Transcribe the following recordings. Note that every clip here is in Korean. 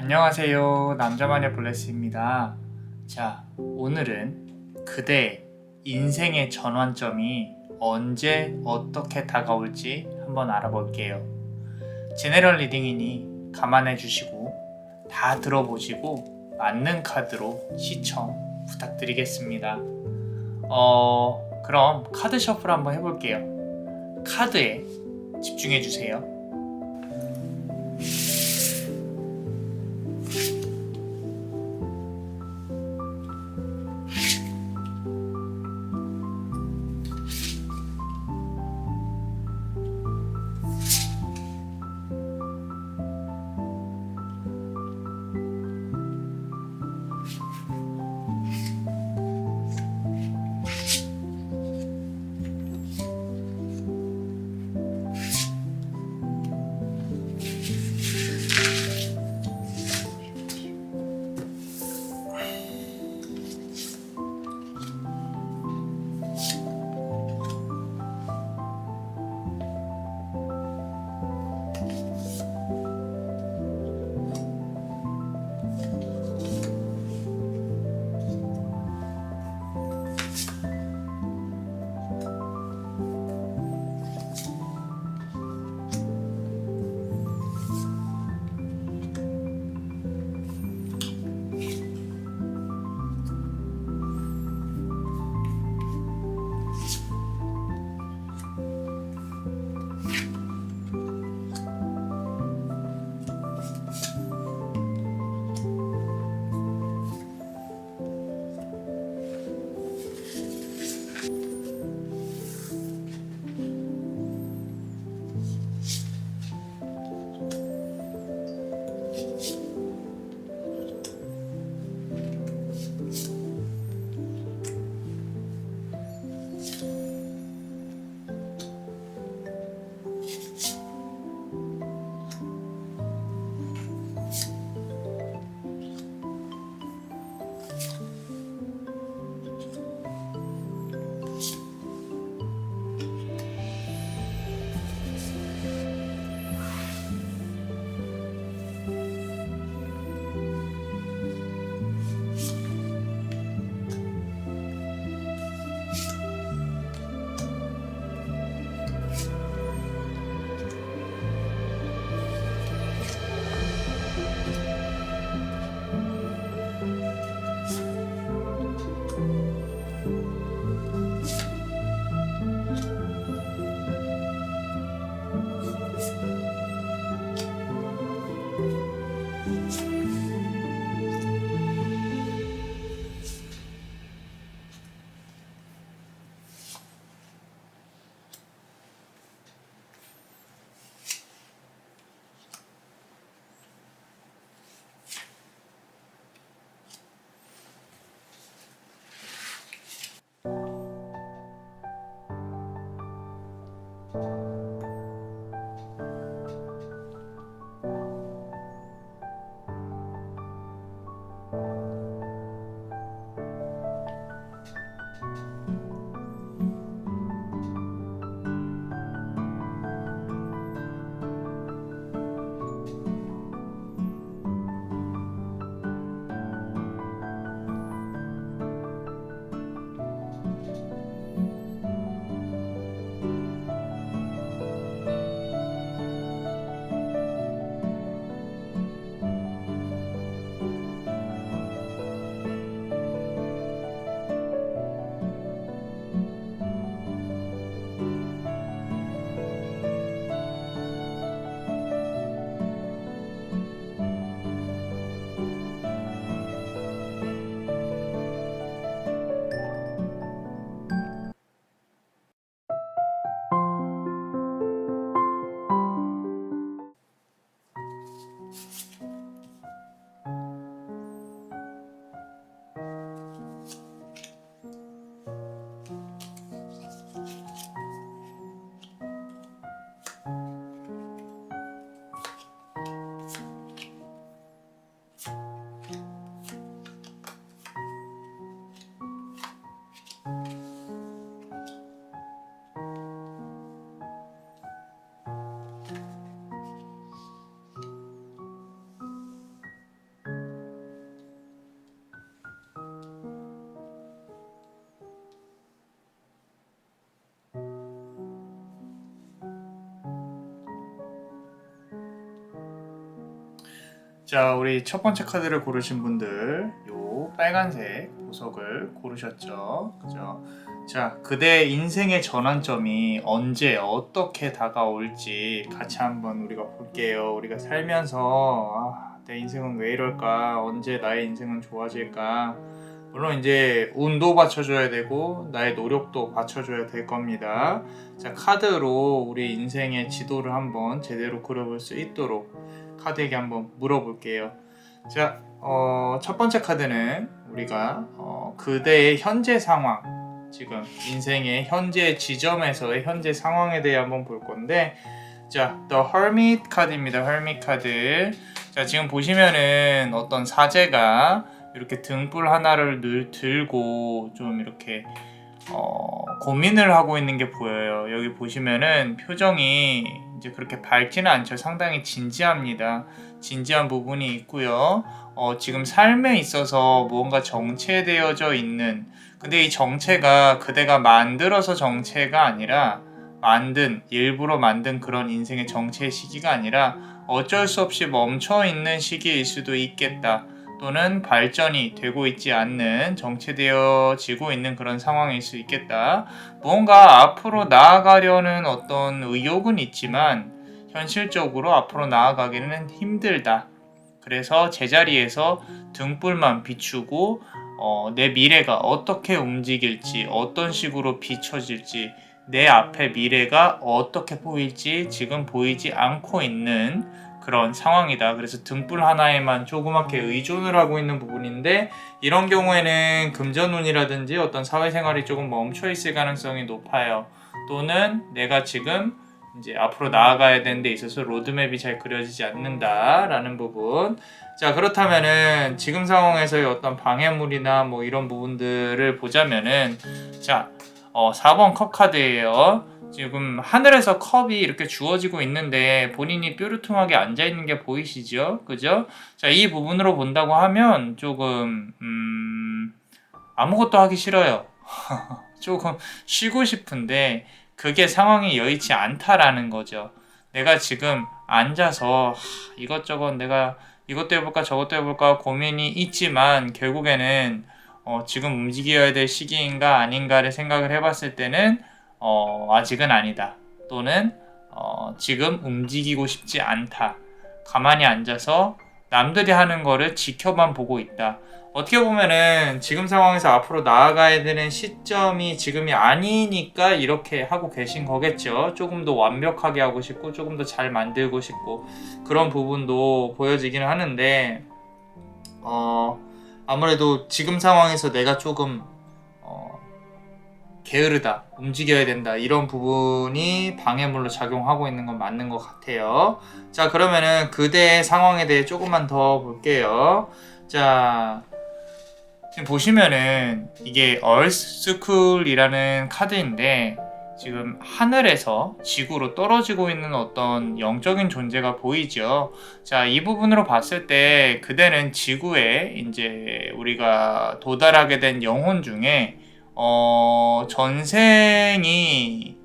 안녕하세요. 남자마녀 블레스입니다. 자, 오늘은 그대의 인생의 전환점이 언제 어떻게 다가올지 한번 알아볼게요. 제네럴 리딩이니 감안해 주시고 다 들어보시고 맞는 카드로 시청 부탁드리겠습니다. 그럼 카드 셔플 한번 해볼게요. 카드에 집중해 주세요. 자, 우리 첫 번째 카드를 고르신 분들, 요 빨간색 보석을 고르셨죠? 그죠? 자, 그대의 인생의 전환점이 언제 어떻게 다가올지 같이 한번 우리가 볼게요. 우리가 살면서 내 인생은 왜 이럴까? 언제 나의 인생은 좋아질까? 물론 이제 운도 받쳐줘야 되고 나의 노력도 받쳐줘야 될 겁니다. 자, 카드로 우리 인생의 지도를 한번 제대로 그려볼 수 있도록 카드에게 한번 물어볼게요. 자, 첫 번째 카드는 우리가 그대의 현재 상황, 지금 인생의 현재 지점에서의 현재 상황에 대해 한번 볼 건데, 자, The Hermit 카드입니다. Hermit 카드. 자, 지금 보시면은 어떤 사제가 이렇게 등불 하나를 늘 들고 좀 이렇게 고민을 하고 있는 게 보여요. 여기 보시면은 표정이 이제 그렇게 밝지는 않죠. 상당히 진지합니다. 진지한 부분이 있고요. 지금 삶에 있어서 무언가 정체되어져 있는, 근데 이 정체가 그대가 만들어서 정체가 아니라 일부러 만든 그런 인생의 정체의 시기가 아니라 어쩔 수 없이 멈춰 있는 시기일 수도 있겠다. 또는 발전이 되고 있지 않는, 정체되어지고 있는 그런 상황일 수 있겠다. 뭔가 앞으로 나아가려는 어떤 의욕은 있지만 현실적으로 앞으로 나아가기는 힘들다. 그래서 제자리에서 등불만 비추고 내 미래가 어떻게 움직일지, 어떤 식으로 비춰질지, 내 앞에 미래가 어떻게 보일지 지금 보이지 않고 있는 그런 상황이다. 그래서 등불 하나에만 조그맣게 의존을 하고 있는 부분인데, 이런 경우에는 금전운이라든지 어떤 사회생활이 조금 멈춰 있을 가능성이 높아요. 또는 내가 지금 이제 앞으로 나아가야 되는 데 있어서 로드맵이 잘 그려지지 않는다라는 부분. 자, 그렇다면은 지금 상황에서의 어떤 방해물이나 뭐 이런 부분들을 보자면은, 자, 4번 컵 카드예요. 지금 하늘에서 컵이 이렇게 주어지고 있는데 본인이 뾰루퉁하게 앉아있는 게 보이시죠? 그죠? 자, 이 부분으로 본다고 하면 조금 아무것도 하기 싫어요. 조금 쉬고 싶은데 그게 상황이 여의치 않다라는 거죠. 내가 지금 앉아서 이것저것 내가 이것도 해볼까 저것도 해볼까 고민이 있지만 결국에는 지금 움직여야 될 시기인가 아닌가를 생각을 해봤을 때는 아직은 아니다. 또는 지금 움직이고 싶지 않다. 가만히 앉아서 남들이 하는 거를 지켜만 보고 있다. 어떻게 보면은 지금 상황에서 앞으로 나아가야 되는 시점이 지금이 아니니까 이렇게 하고 계신 거겠죠. 조금 더 완벽하게 하고 싶고 조금 더 잘 만들고 싶고 그런 부분도 보여지기는 하는데 아무래도 지금 상황에서 내가 조금 게으르다, 움직여야 된다, 이런 부분이 방해물로 작용하고 있는 건 맞는 것 같아요. 자, 그러면은 그대의 상황에 대해 조금만 더 볼게요. 자, 지금 보시면은 이게 얼스쿨이라는 카드인데 지금 하늘에서 지구로 떨어지고 있는 어떤 영적인 존재가 보이죠. 자, 이 부분으로 봤을 때 그대는 지구에 이제 우리가 도달하게 된 영혼 중에 전생이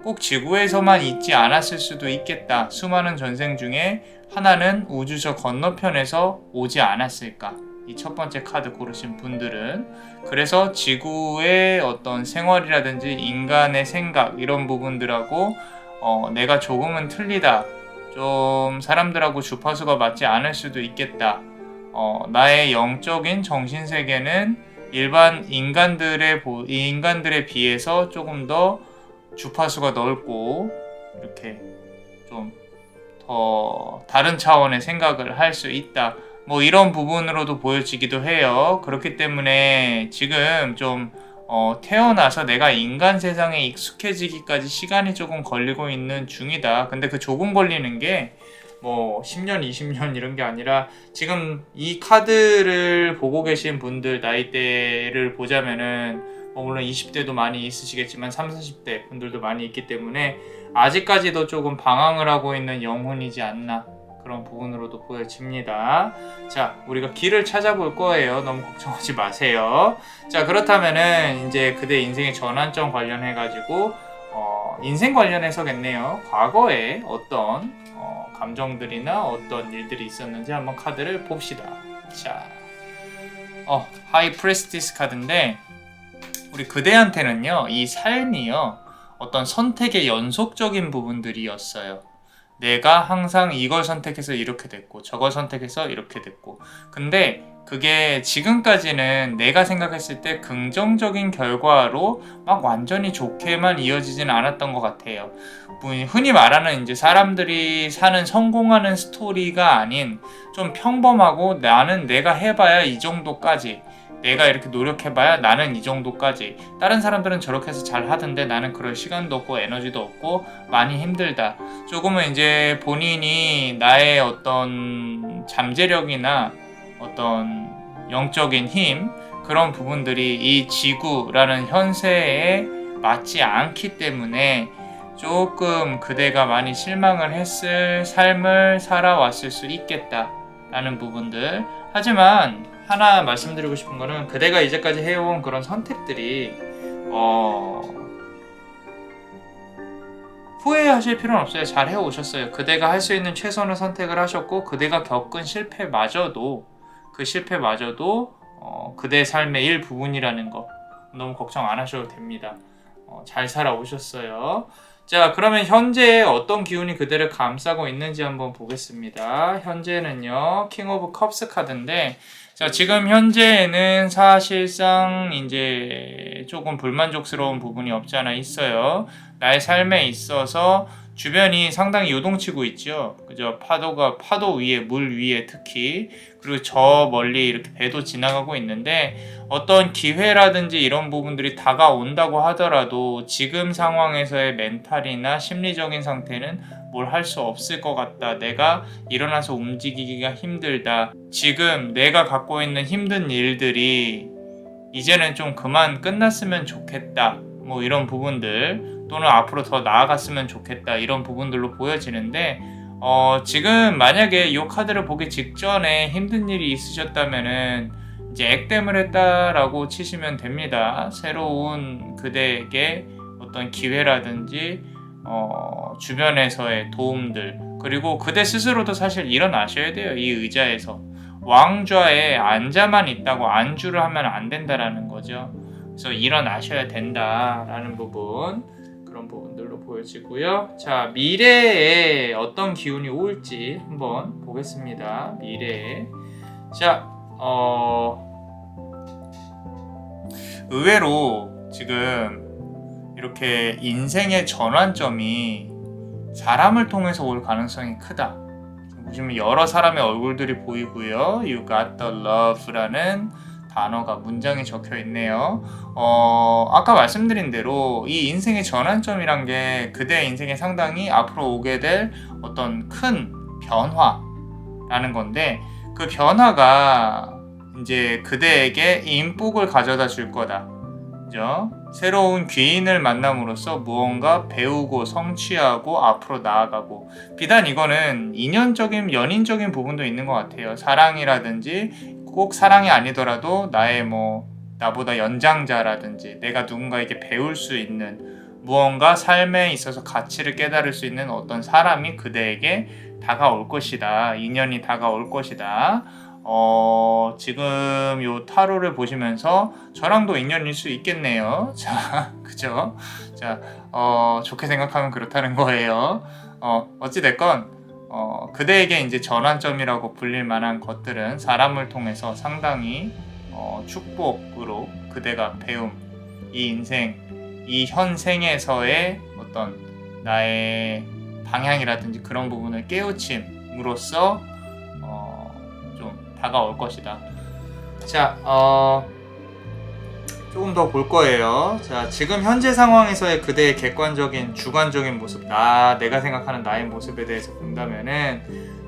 꼭 지구에서만 있지 않았을 수도 있겠다. 수많은 전생 중에 하나는 우주 저 건너편에서 오지 않았을까. 이 첫 번째 카드 고르신 분들은 그래서 지구의 어떤 생활이라든지 인간의 생각 이런 부분들하고 내가 조금은 틀리다. 좀 사람들하고 주파수가 맞지 않을 수도 있겠다. 나의 영적인 정신세계는 일반 인간들에 비해서 조금 더 주파수가 넓고 이렇게 좀 더 다른 차원의 생각을 할 수 있다. 뭐 이런 부분으로도 보여지기도 해요. 그렇기 때문에 지금 좀 태어나서 내가 인간 세상에 익숙해지기까지 시간이 조금 걸리고 있는 중이다. 근데 그 조금 걸리는 게 뭐 10년, 20년 이런 게 아니라 지금 이 카드를 보고 계신 분들 나이대를 보자면은 물론 20대도 많이 있으시겠지만 30, 40대 분들도 많이 있기 때문에 아직까지도 조금 방황을 하고 있는 영혼이지 않나 그런 부분으로도 보여집니다. 자, 우리가 길을 찾아볼 거예요. 너무 걱정하지 마세요. 자, 그렇다면은 이제 그대 인생의 전환점 관련해가지고 인생 관련해서겠네요. 과거에 어떤 감정들이나 어떤 일들이 있었는지 한번 카드를 봅시다. 자, 하이 프레스티스 카드인데 우리 그대한테는요, 이 삶이요, 어떤 선택의 연속적인 부분들이었어요. 내가 항상 이걸 선택해서 이렇게 됐고 저걸 선택해서 이렇게 됐고, 근데 그게 지금까지는 내가 생각했을 때 긍정적인 결과로 막 완전히 좋게만 이어지진 않았던 것 같아요. 흔히 말하는 이제 사람들이 사는 성공하는 스토리가 아닌 좀 평범하고 나는 내가 해봐야 이 정도까지, 내가 이렇게 노력해봐야 나는 이 정도까지, 다른 사람들은 저렇게 해서 잘 하던데 나는 그럴 시간도 없고 에너지도 없고 많이 힘들다. 조금은 이제 본인이 나의 어떤 잠재력이나 어떤 영적인 힘, 그런 부분들이 이 지구라는 현세에 맞지 않기 때문에 조금 그대가 많이 실망을 했을 삶을 살아왔을 수 있겠다라는 부분들. 하지만 하나 말씀드리고 싶은 거는 그대가 이제까지 해온 그런 선택들이 후회하실 필요는 없어요. 잘 해오셨어요. 그대가 할 수 있는 최선의 선택을 하셨고, 그대가 겪은 실패마저도 그 실패마저도 그대의 삶의 일부분이라는 거 너무 걱정 안 하셔도 됩니다. 잘 살아오셨어요. 자, 그러면 현재 어떤 기운이 그대를 감싸고 있는지 한번 보겠습니다. 현재는요, 킹 오브 컵스 카드인데, 자, 지금 현재에는 사실상 이제 조금 불만족스러운 부분이 없지 않아 있어요. 나의 삶에 있어서 주변이 상당히 요동치고 있죠. 그죠? 파도 위에, 물 위에 특히, 그리고 저 멀리 이렇게 배도 지나가고 있는데, 어떤 기회라든지 이런 부분들이 다가온다고 하더라도 지금 상황에서의 멘탈이나 심리적인 상태는 뭘 할 수 없을 것 같다. 내가 일어나서 움직이기가 힘들다. 지금 내가 갖고 있는 힘든 일들이 이제는 좀 그만 끝났으면 좋겠다. 뭐 이런 부분들, 또는 앞으로 더 나아갔으면 좋겠다. 이런 부분들로 보여지는데, 지금 만약에 이 카드를 보기 직전에 힘든 일이 있으셨다면은 이제 액땜을 했다라고 치시면 됩니다. 새로운 그대에게 어떤 기회라든지 주변에서의 도움들, 그리고 그대 스스로도 사실 일어나셔야 돼요. 이 의자에서 왕좌에 앉아만 있다고 안주를 하면 안 된다라는 거죠. 그래서 일어나셔야 된다라는 부분, 그런 부분들로 보여지고요. 자, 미래에 어떤 기운이 올지 한번 보겠습니다. 미래에. 자, 의외로 지금 이렇게 인생의 전환점이 사람을 통해서 올 가능성이 크다. 보시면 여러 사람의 얼굴들이 보이고요. You got the love라는 단어가 문장에 적혀 있네요. 아까 말씀드린 대로 이 인생의 전환점이란 게 그대의 인생에 상당히 앞으로 오게 될 어떤 큰 변화라는 건데, 그 변화가 이제 그대에게 인복을 가져다 줄 거다. 그죠? 새로운 귀인을 만남으로써 무언가 배우고 성취하고 앞으로 나아가고, 비단 이거는 인연적인 연인적인 부분도 있는 것 같아요. 사랑이라든지 꼭 사랑이 아니더라도 나의 나보다 연장자라든지 내가 누군가에게 배울 수 있는 무언가 삶에 있어서 가치를 깨달을 수 있는 어떤 사람이 그대에게 다가올 것이다. 인연이 다가올 것이다. 지금 요 타로를 보시면서 저랑도 인연일 수 있겠네요. 자, 그죠? 자, 좋게 생각하면 그렇다는 거예요. 어찌됐건, 그대에게 이제 전환점이라고 불릴 만한 것들은 사람을 통해서 상당히, 축복으로 그대가 배움, 이 인생, 이 현생에서의 어떤 나의 방향이라든지 그런 부분을 깨우침으로써 다가올 것이다. 자, 조금 더 볼 거예요. 자, 지금 현재 상황에서의 그대의 객관적인 주관적인 모습, 내가 생각하는 나의 모습에 대해서 본다면은,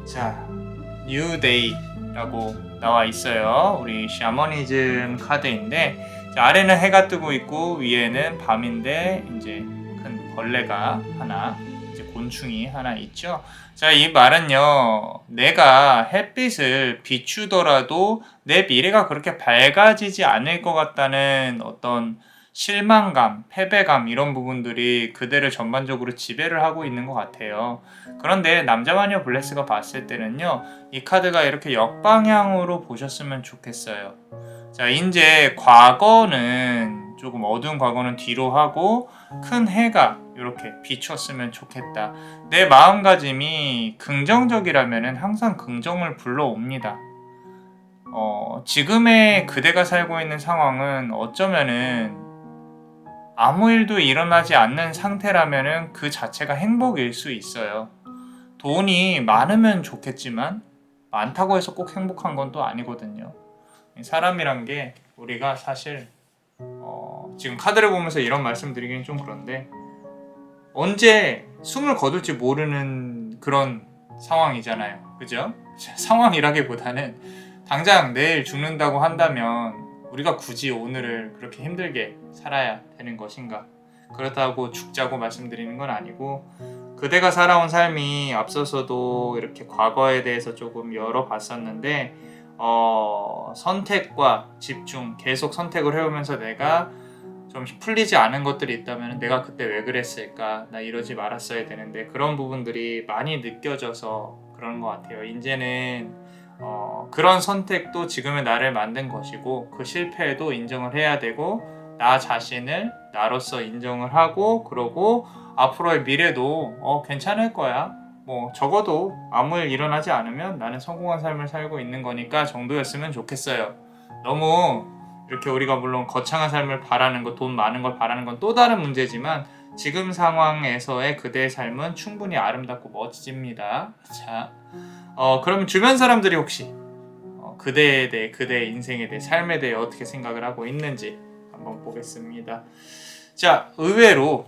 자, New Day라고 나와 있어요. 우리 샤머니즘 카드인데, 자, 아래는 해가 뜨고 있고 위에는 밤인데 이제 큰 벌레가 하나, 이제 곤충이 하나 있죠. 자, 이 말은요, 내가 햇빛을 비추더라도 내 미래가 그렇게 밝아지지 않을 것 같다는 어떤 실망감, 패배감 이런 부분들이 그대를 전반적으로 지배를 하고 있는 것 같아요. 그런데 남자마녀 블레스가 봤을 때는요, 이 카드가 이렇게 역방향으로 보셨으면 좋겠어요. 자, 이제 과거는 조금 어두운 과거는 뒤로 하고 큰 해가 이렇게 비췄으면 좋겠다. 내 마음가짐이 긍정적이라면 항상 긍정을 불러옵니다. 지금의 그대가 살고 있는 상황은 어쩌면은 아무 일도 일어나지 않는 상태라면은 그 자체가 행복일 수 있어요. 돈이 많으면 좋겠지만 많다고 해서 꼭 행복한 건 또 아니거든요. 사람이란 게 우리가 사실 지금 카드를 보면서 이런 말씀 드리긴 좀 그런데 언제 숨을 거둘지 모르는 그런 상황이잖아요. 그죠? 상황이라기보다는 당장 내일 죽는다고 한다면 우리가 굳이 오늘을 그렇게 힘들게 살아야 되는 것인가? 그렇다고 죽자고 말씀드리는 건 아니고 그대가 살아온 삶이 앞서서도 이렇게 과거에 대해서 조금 열어봤었는데 선택과 집중 계속 선택을 해오면서 내가 좀 풀리지 않은 것들이 있다면 내가 그때 왜 그랬을까? 나 이러지 말았어야 되는데 그런 부분들이 많이 느껴져서 그런 것 같아요. 이제는 그런 선택도 지금의 나를 만든 것이고 그 실패에도 인정을 해야 되고 나 자신을 나로서 인정을 하고 그러고 앞으로의 미래도 괜찮을 거야. 뭐 적어도 아무 일 일어나지 않으면 나는 성공한 삶을 살고 있는 거니까 정도였으면 좋겠어요. 너무 이렇게 우리가 물론 거창한 삶을 바라는 것, 돈 많은 걸 바라는 건 또 다른 문제지만 지금 상황에서의 그대의 삶은 충분히 아름답고 멋집니다. 자, 그럼 주변 사람들이 혹시 그대에 대해, 그대의 인생에 대해, 삶에 대해 어떻게 생각을 하고 있는지 한번 보겠습니다. 자, 의외로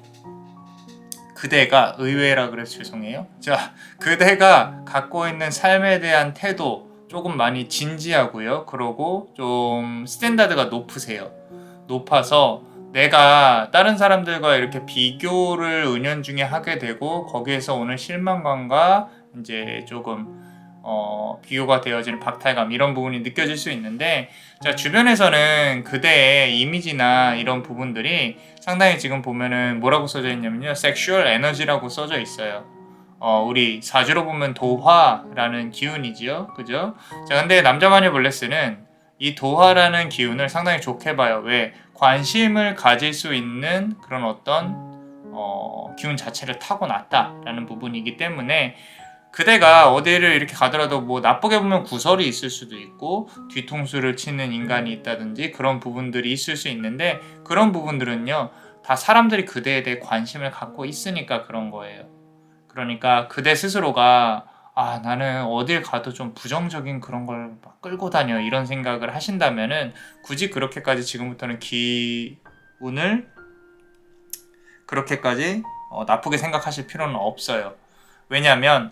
그대가 의외라 그래서 죄송해요. 자, 그대가 갖고 있는 삶에 대한 태도 조금 많이 진지하고요. 그러고 좀 스탠다드가 높아서 내가 다른 사람들과 이렇게 비교를 은연중에 하게 되고 거기에서 오는 실망감과 이제 조금 비교가 되어지는 박탈감 이런 부분이 느껴질 수 있는데 자, 주변에서는 그대의 이미지나 이런 부분들이 상당히 지금 보면은 뭐라고 써져 있냐면요. 섹슈얼 에너지라고 써져 있어요. 우리 사주로 보면 도화라는 기운이지요. 그죠? 자, 근데 남자마녀 블레스는 이 도화라는 기운을 상당히 좋게 봐요. 왜? 관심을 가질 수 있는 그런 어떤 기운 자체를 타고났다라는 부분이기 때문에 그대가 어디를 이렇게 가더라도 뭐 나쁘게 보면 구설이 있을 수도 있고 뒤통수를 치는 인간이 있다든지 그런 부분들이 있을 수 있는데 그런 부분들은요 다 사람들이 그대에 대해 관심을 갖고 있으니까 그런 거예요. 그러니까 그대 스스로가 나는 어딜 가도 좀 부정적인 그런 걸 막 끌고 다녀 이런 생각을 하신다면은 굳이 그렇게까지 지금부터는 기운을 그렇게까지 나쁘게 생각하실 필요는 없어요. 왜냐하면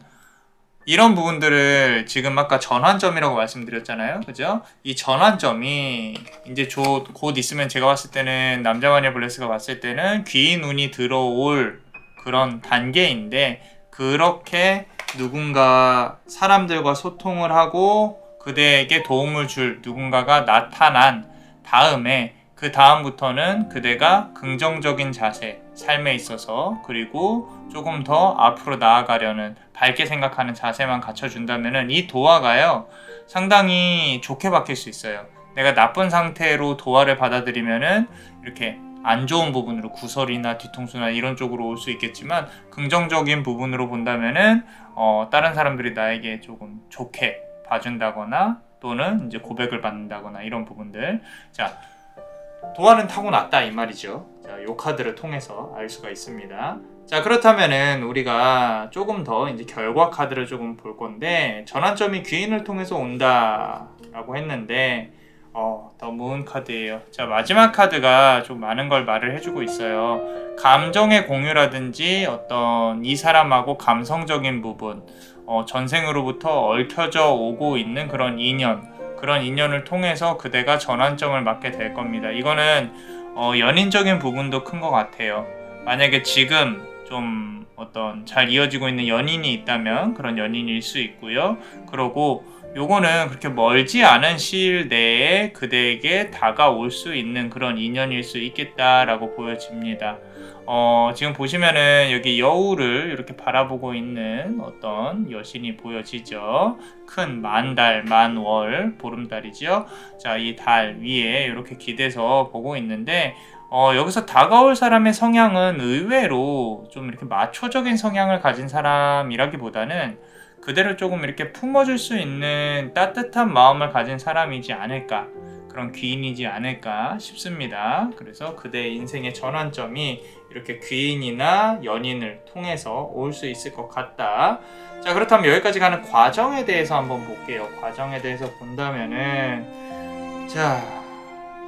이런 부분들을 지금 아까 전환점이라고 말씀드렸잖아요. 그죠? 이 전환점이 이제 곧 있으면 제가 봤을 때는 남자마녀 블레스가 봤을 때는 귀인 운이 들어올 그런 단계인데 그렇게 누군가 사람들과 소통을 하고 그대에게 도움을 줄 누군가가 나타난 다음에 그 다음부터는 그대가 긍정적인 자세, 삶에 있어서 그리고 조금 더 앞으로 나아가려는 밝게 생각하는 자세만 갖춰준다면 이 도화가요 상당히 좋게 바뀔 수 있어요. 내가 나쁜 상태로 도화를 받아들이면은 이렇게 안 좋은 부분으로 구설이나 뒤통수나 이런 쪽으로 올 수 있겠지만 긍정적인 부분으로 본다면은 다른 사람들이 나에게 조금 좋게 봐준다거나 또는 이제 고백을 받는다거나 이런 부분들. 자, 도화는 타고났다 이 말이죠. 자, 요 카드를 통해서 알 수가 있습니다. 자, 그렇다면은 우리가 조금 더 이제 결과 카드를 조금 볼 건데 전환점이 귀인을 통해서 온다라고 했는데 더 무은 카드예요. 자, 마지막 카드가 좀 많은 걸 말을 해주고 있어요. 감정의 공유라든지 어떤 이 사람하고 감성적인 부분, 전생으로부터 얽혀져 오고 있는 그런 인연을 통해서 그대가 전환점을 맞게 될 겁니다. 이거는 연인적인 부분도 큰 것 같아요. 만약에 지금 좀 어떤 잘 이어지고 있는 연인이 있다면 그런 연인일 수 있고요. 그리고 요거는 그렇게 멀지 않은 시일 내에 그대에게 다가올 수 있는 그런 인연일 수 있겠다라고 보여집니다. 지금 보시면은 여기 여우를 이렇게 바라보고 있는 어떤 여신이 보여지죠. 큰 만달, 만월, 보름달이죠. 자, 이 달 위에 이렇게 기대서 보고 있는데, 여기서 다가올 사람의 성향은 의외로 좀 이렇게 마초적인 성향을 가진 사람이라기보다는 그대를 조금 이렇게 품어줄 수 있는 따뜻한 마음을 가진 사람이지 않을까, 그런 귀인이지 않을까 싶습니다. 그래서 그대의 인생의 전환점이 이렇게 귀인이나 연인을 통해서 올 수 있을 것 같다. 자, 그렇다면 여기까지 가는 과정에 대해서 한번 볼게요. 과정에 대해서 본다면은, 자,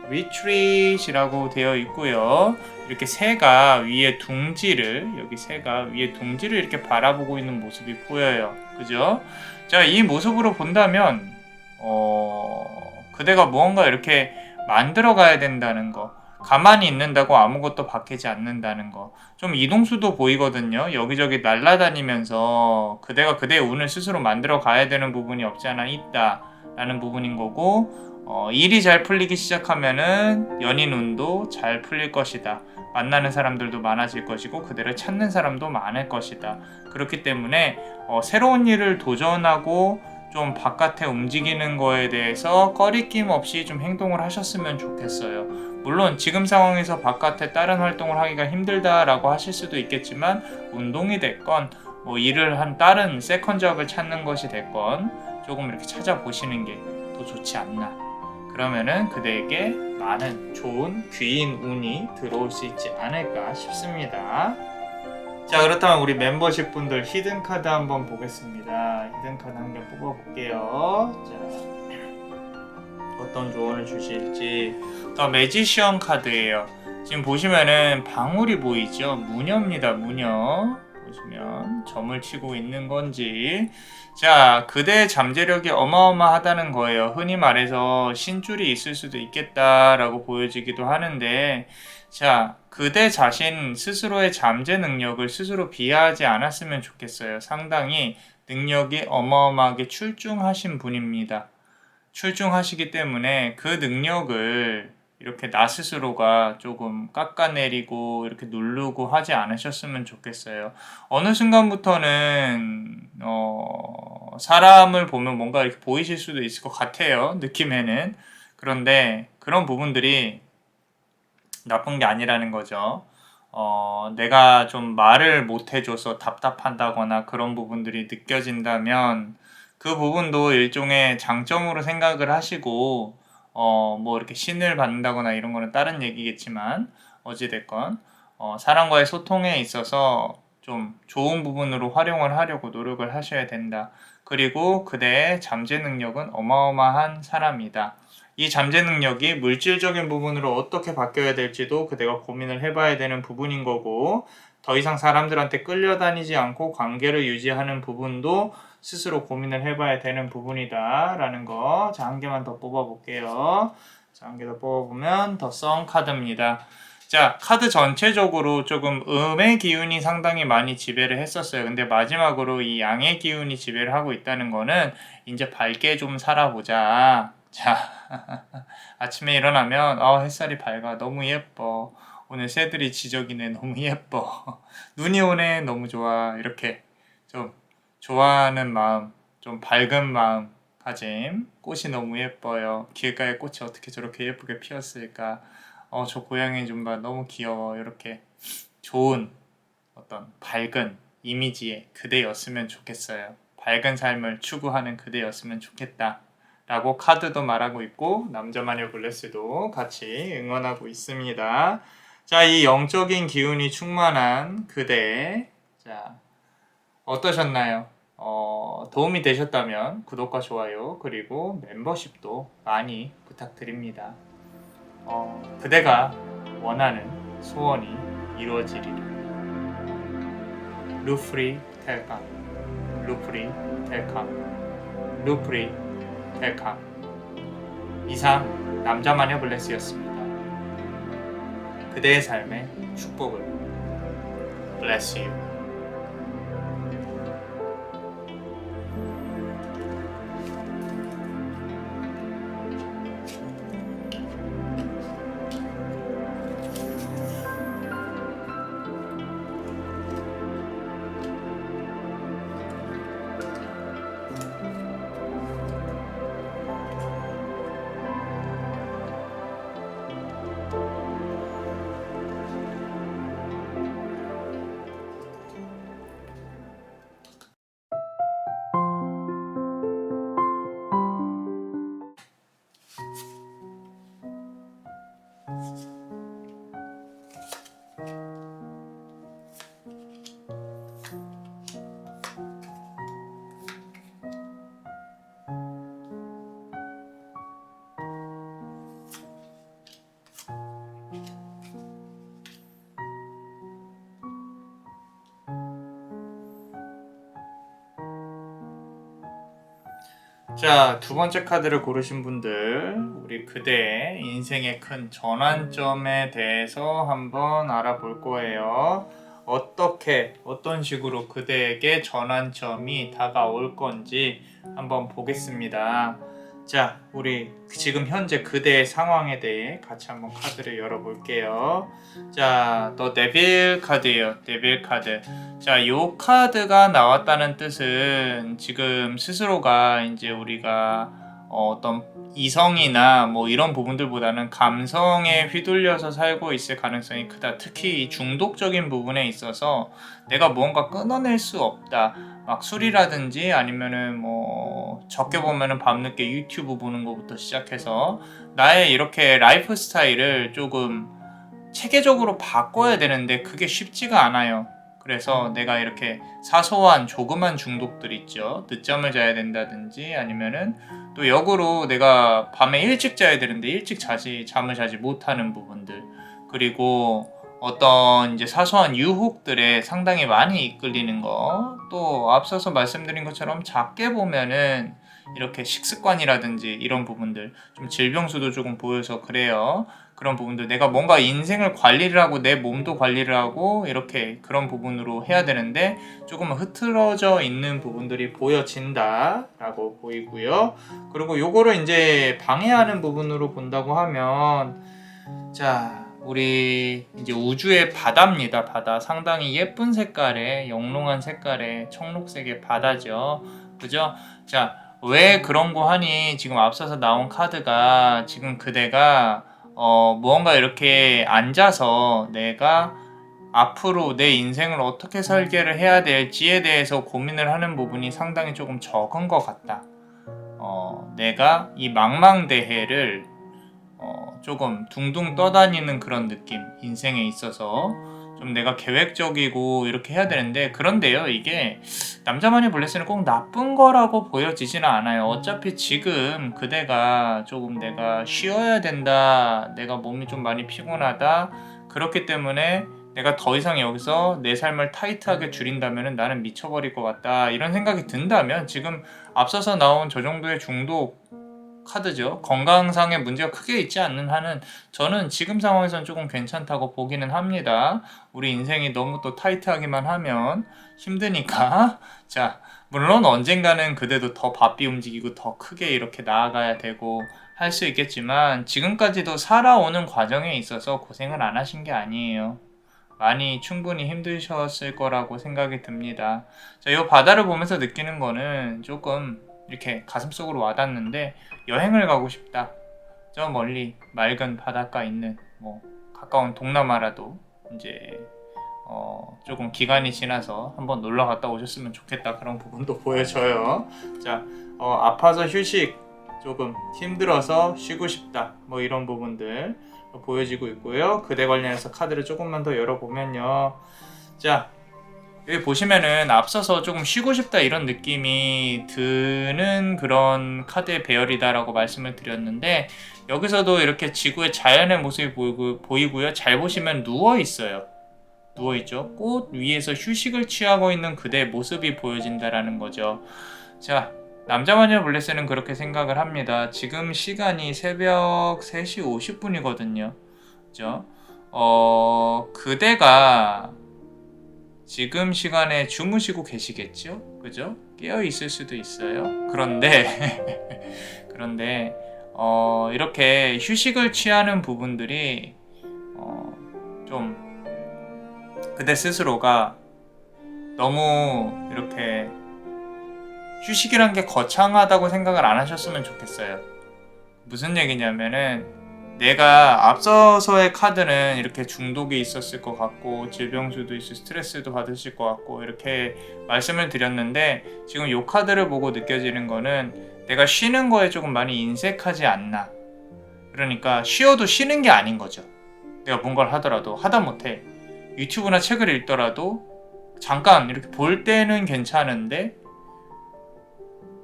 retreat이라고 되어 있고요. 이렇게 새가 위에 둥지를, 여기 새가 위에 둥지를 이렇게 바라보고 있는 모습이 보여요. 그죠? 자, 이 모습으로 본다면 그대가 무언가 이렇게 만들어 가야 된다는 거, 가만히 있는다고 아무것도 바뀌지 않는다는 거, 좀 이동수도 보이거든요. 여기저기 날아다니면서 그대가 그대의 운을 스스로 만들어 가야 되는 부분이 없지 않아 있다라는 부분인 거고, 일이 잘 풀리기 시작하면은 연인 운도 잘 풀릴 것이다. 만나는 사람들도 많아질 것이고 그대를 찾는 사람도 많을 것이다. 그렇기 때문에 새로운 일을 도전하고 좀 바깥에 움직이는 거에 대해서 꺼리낌 없이 좀 행동을 하셨으면 좋겠어요. 물론 지금 상황에서 바깥에 다른 활동을 하기가 힘들다라고 하실 수도 있겠지만, 운동이 됐건 뭐 일을 한 다른 세컨 잡을 찾는 것이 됐건 조금 이렇게 찾아보시는 게 더 좋지 않나. 그러면은 그대에게 많은 좋은 귀인 운이 들어올 수 있지 않을까 싶습니다. 자, 그렇다면 우리 멤버십 분들 히든 카드 한번 보겠습니다. 히든 카드 한 개 뽑아볼게요. 자, 어떤 조언을 주실지. 더 매지션 카드예요. 지금 보시면은 방울이 보이죠? 무녀입니다. 무녀. 보시면 점을 치고 있는 건지. 자, 그대의 잠재력이 어마어마하다는 거예요. 흔히 말해서 신줄이 있을 수도 있겠다라고 보여지기도 하는데, 자, 그대 자신 스스로의 잠재 능력을 스스로 비하하지 않았으면 좋겠어요. 상당히 능력이 어마어마하게 출중하신 분입니다. 출중하시기 때문에 그 능력을 이렇게 나 스스로가 조금 깎아내리고 이렇게 누르고 하지 않으셨으면 좋겠어요. 어느 순간부터는 사람을 보면 뭔가 이렇게 보이실 수도 있을 것 같아요. 느낌에는. 그런데 그런 부분들이 나쁜 게 아니라는 거죠. 내가 좀 말을 못 해줘서 답답한다거나 그런 부분들이 느껴진다면 그 부분도 일종의 장점으로 생각을 하시고, 뭐 이렇게 신을 받는다거나 이런 거는 다른 얘기겠지만, 어찌됐건, 사람과의 소통에 있어서 좀 좋은 부분으로 활용을 하려고 노력을 하셔야 된다. 그리고 그대의 잠재 능력은 어마어마한 사람이다. 이 잠재 능력이 물질적인 부분으로 어떻게 바뀌어야 될지도 그대가 고민을 해봐야 되는 부분인 거고, 더 이상 사람들한테 끌려다니지 않고 관계를 유지하는 부분도 스스로 고민을 해봐야 되는 부분이다 라는 거. 자, 한 개만 더 뽑아볼게요. 자, 한 개 더 뽑아보면 더 썬 카드입니다. 자, 카드 전체적으로 조금 음의 기운이 상당히 많이 지배를 했었어요. 근데 마지막으로 이 양의 기운이 지배를 하고 있다는 거는 이제 밝게 좀 살아보자. 자, 아침에 일어나면 햇살이 밝아. 너무 예뻐. 오늘 새들이 지저귀네. 너무 예뻐. 눈이 오네. 너무 좋아. 이렇게 좀 좋아하는 마음, 좀 밝은 마음 가짐. 꽃이 너무 예뻐요. 길가에 꽃이 어떻게 저렇게 예쁘게 피었을까. 저 고양이 좀 봐. 너무 귀여워. 이렇게 좋은 어떤 밝은 이미지의 그대였으면 좋겠어요. 밝은 삶을 추구하는 그대였으면 좋겠다. 라고 카드도 말하고 있고, 남자마녀 블레스도 같이 응원하고 있습니다. 자, 이 영적인 기운이 충만한 그대. 자, 어떠셨나요? 도움이 되셨다면 구독과 좋아요, 그리고 멤버십도 많이 부탁드립니다. 그대가 원하는 소원이 이루어지리라. 루프리 텔캄, 루프리 텔캄, 루프리 텔캄. 이상 남자마녀 블레스였습니다. 그대의 삶의 축복을. Bless you. 자, 두 번째 카드를 고르신 분들, 우리 그대의 인생의 큰 전환점에 대해서 한번 알아볼 거예요. 어떤 식으로 그대에게 전환점이 다가올 건지 한번 보겠습니다. 자, 우리 지금 현재 그대의 상황에 대해 같이 한번 카드를 열어볼게요. 자, 더 데빌 카드예요. 데빌 카드. 자, 요 카드가 나왔다는 뜻은 지금 스스로가 이제 우리가 어떤 이성이나 뭐 이런 부분들보다는 감성에 휘둘려서 살고 있을 가능성이 크다. 특히 이 중독적인 부분에 있어서 내가 무언가 끊어낼 수 없다. 막 술이라든지 아니면은 뭐 적게 보면은 밤늦게 유튜브 보는 것부터 시작해서 나의 이렇게 라이프 스타일을 조금 체계적으로 바꿔야 되는데 그게 쉽지가 않아요. 그래서 내가 이렇게 사소한 조그만 중독들 있죠. 늦잠을 자야 된다든지 아니면은 또 역으로 내가 밤에 일찍 자야 되는데 일찍 잠을 자지 못하는 부분들, 그리고 어떤 이제 사소한 유혹들에 상당히 많이 이끌리는 거, 또 앞서서 말씀드린 것처럼 작게 보면은 이렇게 식습관이라든지 이런 부분들, 좀 질병수도 조금 보여서 그래요. 그런 부분들, 내가 뭔가 인생을 관리를 하고 내 몸도 관리를 하고 이렇게 그런 부분으로 해야 되는데 조금 흐트러져 있는 부분들이 보여진다 라고 보이고요. 그리고 요거를 이제 방해하는 부분으로 본다고 하면, 자, 우리 이제 우주의 바다입니다. 바다. 상당히 예쁜 색깔의, 영롱한 색깔의 청록색의 바다죠. 그죠? 자, 왜 그런 거 하니? 지금 앞서서 나온 카드가 지금 그대가 무언가 이렇게 앉아서 내가 앞으로 내 인생을 어떻게 설계를 해야 될지에 대해서 고민을 하는 부분이 상당히 조금 적은 것 같다. 내가 이 망망대해를 조금 둥둥 떠다니는 그런 느낌, 인생에 있어서 좀 내가 계획적이고 이렇게 해야 되는데, 그런데요, 이게 남자만이 블레스는 꼭 나쁜 거라고 보여지지는 않아요. 어차피 지금 그대가 조금 내가 쉬어야 된다, 내가 몸이 좀 많이 피곤하다, 그렇기 때문에 내가 더 이상 여기서 내 삶을 타이트하게 줄인다면 나는 미쳐버릴 것 같다, 이런 생각이 든다면 지금 앞서서 나온 저 정도의 중독 카드죠. 건강상의 문제가 크게 있지 않는 한은 저는 지금 상황에서는 조금 괜찮다고 보기는 합니다. 우리 인생이 너무 또 타이트하기만 하면 힘드니까. 자, 물론 언젠가는 그대도 더 바삐 움직이고 더 크게 이렇게 나아가야 되고 할 수 있겠지만 지금까지도 살아오는 과정에 있어서 고생을 안 하신 게 아니에요. 많이 충분히 힘드셨을 거라고 생각이 듭니다. 자, 이 바다를 보면서 느끼는 거는 조금 이렇게 가슴속으로 와닿는데, 여행을 가고 싶다. 저 멀리 맑은 바닷가 있는 뭐 가까운 동남아라도 이제 조금 기간이 지나서 한번 놀러 갔다 오셨으면 좋겠다, 그런 부분도 보여져요. 자, 아파서 휴식, 조금 힘들어서 쉬고 싶다, 뭐 이런 부분들 보여지고 있고요. 그대 관련해서 카드를 조금만 더 열어보면요. 자, 여기 보시면은 앞서서 조금 쉬고 싶다 이런 느낌이 드는 그런 카드의 배열이다라고 말씀을 드렸는데, 여기서도 이렇게 지구의 자연의 모습이 보이고요. 잘 보시면 누워 있어요. 누워 있죠. 꽃 위에서 휴식을 취하고 있는 그대의 모습이 보여진다라는 거죠. 자, 남자마녀 블레스는 그렇게 생각을 합니다. 지금 시간이 새벽 3시 50분이거든요. 그죠? 그대가 지금 시간에 주무시고 계시겠죠? 그죠? 깨어 있을 수도 있어요. 그런데 이렇게 휴식을 취하는 부분들이 좀 그대 스스로가 너무 이렇게 휴식이란 게 거창하다고 생각을 안 하셨으면 좋겠어요. 무슨 얘기냐면은, 내가 앞서서의 카드는 이렇게 중독이 있었을 것 같고 질병수도 있을, 스트레스도 받으실 것 같고 이렇게 말씀을 드렸는데, 지금 이 카드를 보고 느껴지는 거는 내가 쉬는 거에 조금 많이 인색하지 않나. 그러니까 쉬어도 쉬는 게 아닌 거죠. 내가 뭔가를 하더라도, 하다못해 유튜브나 책을 읽더라도 잠깐 이렇게 볼 때는 괜찮은데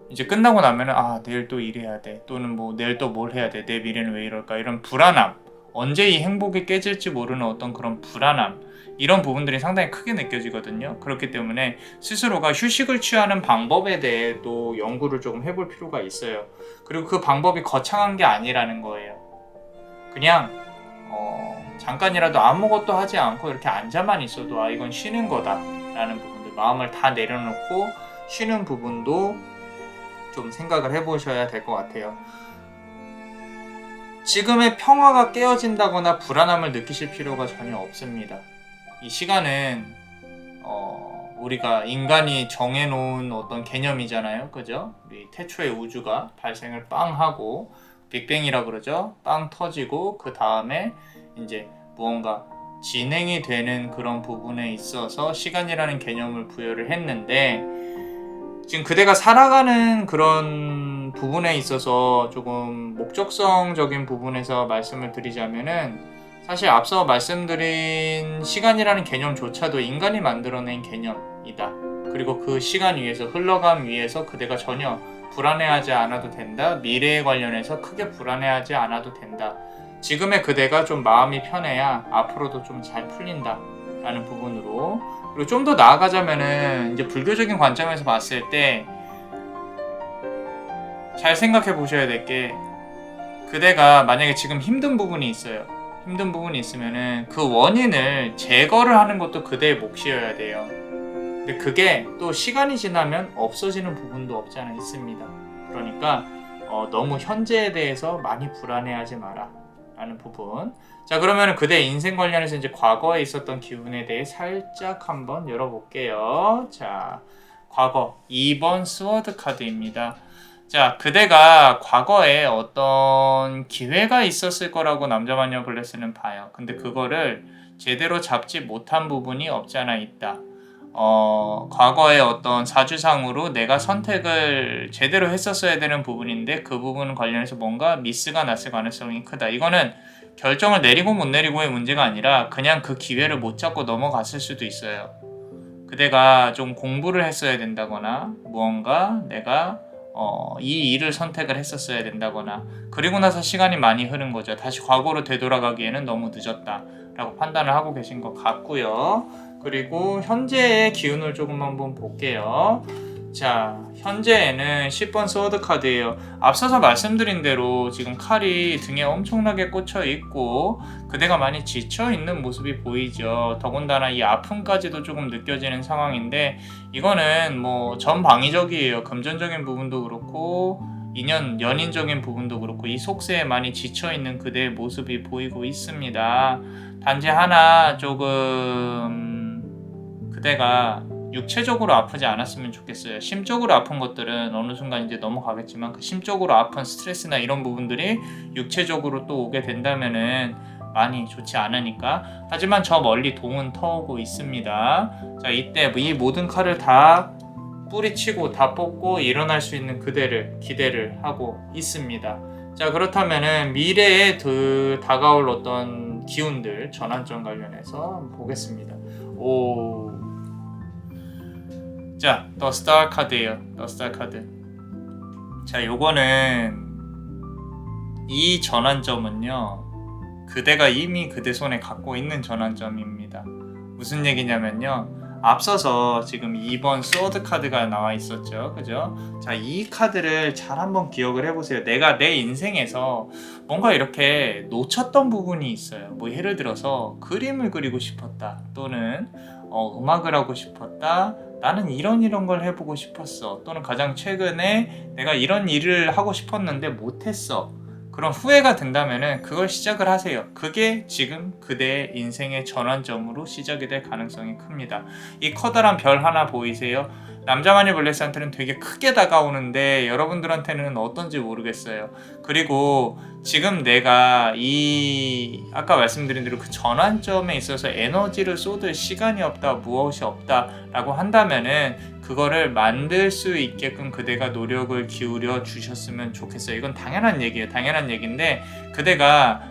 이제 끝나고 나면은 내일 또 일해야 돼, 또는 뭐 내일 또 뭘 해야 돼, 내 미래는 왜 이럴까, 이런 불안함, 언제 이 행복이 깨질지 모르는 어떤 그런 불안함, 이런 부분들이 상당히 크게 느껴지거든요. 그렇기 때문에 스스로가 휴식을 취하는 방법에 대해 또 연구를 조금 해볼 필요가 있어요. 그리고 그 방법이 거창한 게 아니라는 거예요. 그냥 잠깐이라도 아무것도 하지 않고 이렇게 앉아만 있어도 아 이건 쉬는 거다 라는 부분들, 마음을 다 내려놓고 쉬는 부분도 좀 생각을 해보셔야 될 것 같아요. 지금의 평화가 깨어진다거나 불안함을 느끼실 필요가 전혀 없습니다. 이 시간은 우리가 인간이 정해놓은 어떤 개념이잖아요. 그죠? 우리 태초의 우주가 발생을 빵 하고 빅뱅이라 그러죠. 빵 터지고 그 다음에 이제 무언가 진행이 되는 그런 부분에 있어서 시간이라는 개념을 부여를 했는데, 지금 그대가 살아가는 그런 부분에 있어서 조금 목적성적인 부분에서 말씀을 드리자면은, 사실 앞서 말씀드린 시간이라는 개념조차도 인간이 만들어낸 개념이다. 그리고 그 시간 위에서, 흘러감 위에서 그대가 전혀 불안해하지 않아도 된다. 미래에 관련해서 크게 불안해하지 않아도 된다. 지금의 그대가 좀 마음이 편해야 앞으로도 좀 잘 풀린다 라는 부분으로, 그리고 좀 더 나아가자면은 이제 불교적인 관점에서 봤을 때 잘 생각해 보셔야 될 게, 그대가 만약에 지금 힘든 부분이 있어요. 힘든 부분이 있으면은 그 원인을 제거를 하는 것도 그대의 몫이어야 돼요. 근데 그게 또 시간이 지나면 없어지는 부분도 없지 않아 있습니다. 그러니까 너무 현재에 대해서 많이 불안해하지 마라 라는 부분. 자, 그러면 그대 인생 관련해서 이제 과거에 있었던 기운에 대해 살짝 한번 열어볼게요. 자, 과거 2번 스워드 카드입니다. 자, 그대가 과거에 어떤 기회가 있었을 거라고 남자마녀 블레스는 봐요. 근데 그거를 제대로 잡지 못한 부분이 없지 않아 있다. 과거의 어떤 사주상으로 내가 선택을 제대로 했었어야 되는 부분인데 그 부분 관련해서 뭔가 미스가 났을 가능성이 크다. 이거는 결정을 내리고 못 내리고의 문제가 아니라 그냥 그 기회를 못 잡고 넘어갔을 수도 있어요. 그대가 좀 공부를 했어야 된다거나 무언가 내가 이 일을 선택을 했었어야 된다거나, 그리고 나서 시간이 많이 흐른 거죠. 다시 과거로 되돌아가기에는 너무 늦었다 라고 판단을 하고 계신 것 같고요. 그리고 현재의 기운을 조금 한번 볼게요. 자, 현재에는 10번 스워드 카드예요. 앞서서 말씀드린 대로 지금 칼이 등에 엄청나게 꽂혀 있고 그대가 많이 지쳐 있는 모습이 보이죠. 더군다나 이 아픔까지도 조금 느껴지는 상황인데, 이거는 뭐 전방위적이에요. 금전적인 부분도 그렇고 연인적인 부분도 그렇고 이 속세에 많이 지쳐 있는 그대의 모습이 보이고 있습니다. 단지 하나 조금 그대가 육체적으로 아프지 않았으면 좋겠어요. 심적으로 아픈 것들은 어느 순간 이제 넘어가겠지만 그 심적으로 아픈 스트레스나 이런 부분들이 육체적으로 또 오게 된다면은 많이 좋지 않으니까. 하지만 저 멀리 동은 터오고 있습니다. 자, 이때 이 모든 칼을 다 뿌리치고 다 뽑고 일어날 수 있는 그대를 기대를 하고 있습니다. 자, 그렇다면은 미래에 다가올 어떤 기운들, 전환점 관련해서 한번 보겠습니다. 자, 더 스타 카드예요. 더 스타 카드. 자, 요거는 이 전환점은요, 그대가 이미 그대 손에 갖고 있는 전환점입니다. 무슨 얘기냐면요, 앞서서 지금 2번 스워드 카드가 나와 있었죠. 그죠? 자, 이 카드를 잘 한번 기억을 해보세요. 내가 내 인생에서 뭔가 이렇게 놓쳤던 부분이 있어요. 뭐 예를 들어서 그림을 그리고 싶었다, 또는 음악을 하고 싶었다, 나는 이런 걸 해보고 싶었어, 또는 가장 최근에 내가 이런 일을 하고 싶었는데 못했어. 그런 후회가 든다면은 그걸 시작을 하세요. 그게 지금 그대의 인생의 전환점으로 시작이 될 가능성이 큽니다. 이 커다란 별 하나 보이세요? 남자마녀 블레스한테는 되게 크게 다가오는데 여러분들한테는 어떤지 모르겠어요. 그리고 지금 내가 아까 말씀드린 대로 그 전환점에 있어서 에너지를 쏟을 시간이 없다, 무엇이 없다 라고 한다면은 그거를 만들 수 있게끔 그대가 노력을 기울여 주셨으면 좋겠어요. 이건 당연한 얘기예요. 당연한 얘기인데, 그대가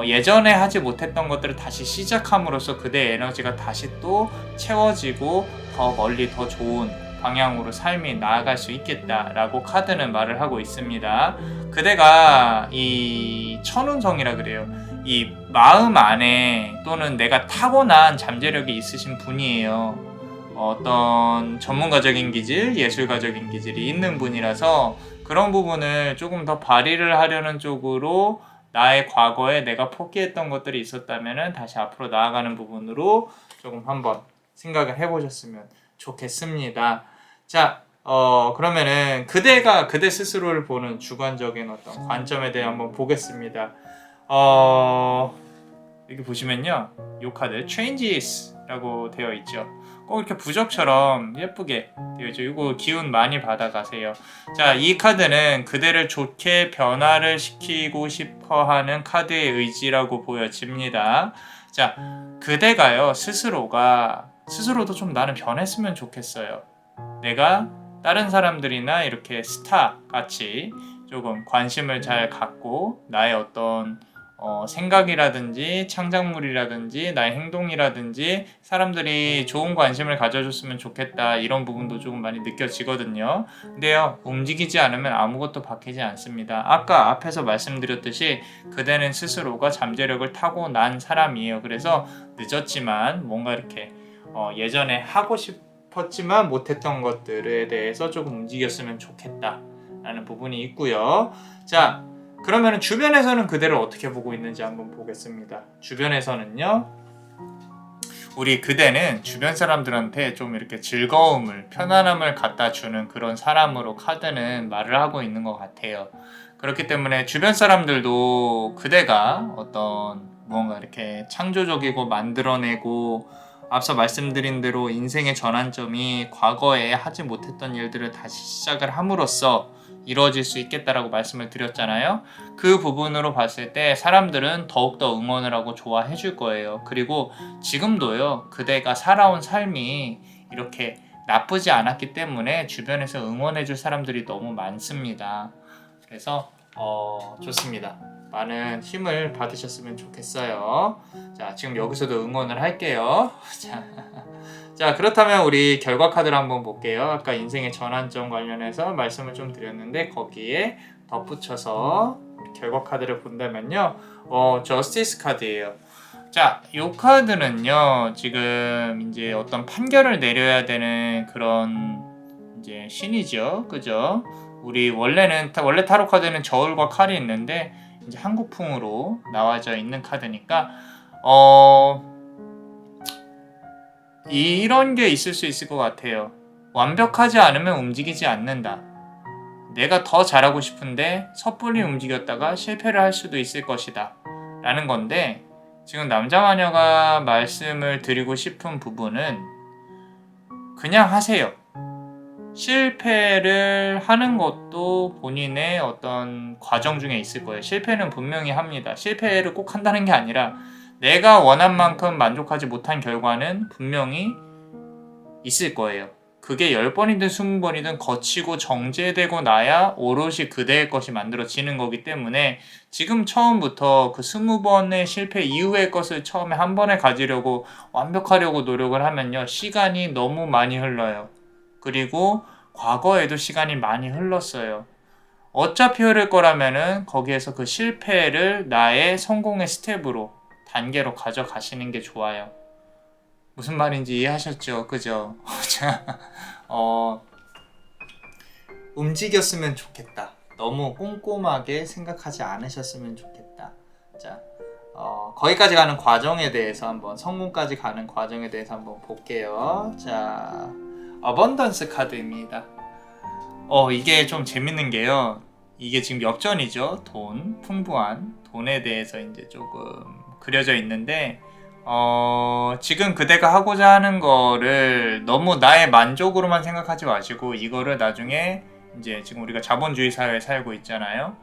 예전에 하지 못했던 것들을 다시 시작함으로써 그대의 에너지가 다시 또 채워지고 더 멀리 더 좋은 방향으로 삶이 나아갈 수 있겠다라고 카드는 말을 하고 있습니다. 그대가 이 천운성이라 그래요. 이 마음 안에 또는 내가 타고난 잠재력이 있으신 분이에요. 어떤 전문가적인 기질, 예술가적인 기질이 있는 분이라서 그런 부분을 조금 더 발휘를 하려는 쪽으로 나의 과거에 내가 포기했던 것들이 있었다면 다시 앞으로 나아가는 부분으로 조금 한번 생각을 해보셨으면 좋겠습니다. 자, 그러면은 그대가 그대 스스로를 보는 주관적인 어떤 관점에 대해 한번 보겠습니다. 여기 보시면요, 이 카드 Changes라고 되어 있죠. 꼭 이렇게 부적처럼 예쁘게 되어 있죠. 이거 기운 많이 받아가세요. 자, 이 카드는 그대를 좋게 변화를 시키고 싶어하는 카드의 의지라고 보여집니다. 자, 그대가요, 스스로도 좀 나는 변했으면 좋겠어요. 내가 다른 사람들이나 이렇게 스타 같이 조금 관심을 잘 갖고 나의 어떤 생각이라든지 창작물이라든지 나의 행동이라든지 사람들이 좋은 관심을 가져줬으면 좋겠다, 이런 부분도 조금 많이 느껴지거든요. 근데요, 움직이지 않으면 아무것도 바뀌지 않습니다. 아까 앞에서 말씀드렸듯이 그대는 스스로가 잠재력을 타고난 사람이에요. 그래서 늦었지만 뭔가 이렇게 예전에 하고 싶었지만 못했던 것들에 대해서 조금 움직였으면 좋겠다 라는 부분이 있고요. 자, 그러면 주변에서는 그대를 어떻게 보고 있는지 한번 보겠습니다. 주변에서는요, 우리 그대는 주변 사람들한테 좀 이렇게 즐거움을, 편안함을 갖다 주는 그런 사람으로 카드는 말을 하고 있는 것 같아요. 그렇기 때문에 주변 사람들도 그대가 어떤 무언가 이렇게 창조적이고 만들어내고, 앞서 말씀드린 대로 인생의 전환점이 과거에 하지 못했던 일들을 다시 시작을 함으로써 이루어질 수 있겠다라고 말씀을 드렸잖아요. 그 부분으로 봤을 때 사람들은 더욱더 응원을 하고 좋아해 줄 거예요. 그리고 지금도요, 그대가 살아온 삶이 이렇게 나쁘지 않았기 때문에 주변에서 응원해 줄 사람들이 너무 많습니다. 그래서 좋습니다. 많은 힘을 받으셨으면 좋겠어요. 자, 지금 여기서도 응원을 할게요. 자, 그렇다면 우리 결과 카드를 한번 볼게요. 아까 인생의 전환점 관련해서 말씀을 좀 드렸는데 거기에 덧붙여서 결과 카드를 본다면요, 저스티스 카드예요. 자, 이 카드는요, 지금 이제 어떤 판결을 내려야 되는 그런 이제 신이죠, 그죠? 우리 원래 타로 카드는 저울과 칼이 있는데 이제 한국풍으로 나와져 있는 카드니까 이런 게 있을 수 있을 것 같아요. 완벽하지 않으면 움직이지 않는다. 내가 더 잘하고 싶은데 섣불리 움직였다가 실패를 할 수도 있을 것이다 라는 건데, 지금 남자마녀가 말씀을 드리고 싶은 부분은 그냥 하세요. 실패를 하는 것도 본인의 어떤 과정 중에 있을 거예요. 실패는 분명히 합니다. 실패를 꼭 한다는 게 아니라 내가 원한 만큼 만족하지 못한 결과는 분명히 있을 거예요. 그게 10번이든 20번이든 거치고 정제되고 나야 오롯이 그대의 것이 만들어지는 거기 때문에 지금 처음부터 그 20번의 실패 이후의 것을 처음에 한 번에 가지려고 완벽하려고 노력을 하면요, 시간이 너무 많이 흘러요. 그리고 과거에도 시간이 많이 흘렀어요. 어차피 흐를 거라면은 거기에서 그 실패를 나의 성공의 스텝으로, 단계로 가져가시는 게 좋아요. 무슨 말인지 이해하셨죠? 그죠? 움직였으면 좋겠다. 너무 꼼꼼하게 생각하지 않으셨으면 좋겠다. 자, 거기까지 가는 과정에 대해서 한번, 성공까지 가는 과정에 대해서 한번 볼게요. 자, 어번던스 카드입니다. 이게 좀 재밌는 게요, 이게 지금 역전이죠. 풍부한 돈에 대해서 이제 조금 그려져 있는데, 지금 그대가 하고자 하는 거를 너무 나의 만족으로만 생각하지 마시고, 이거를 나중에 이제 지금 우리가 자본주의 사회에 살고 있잖아요.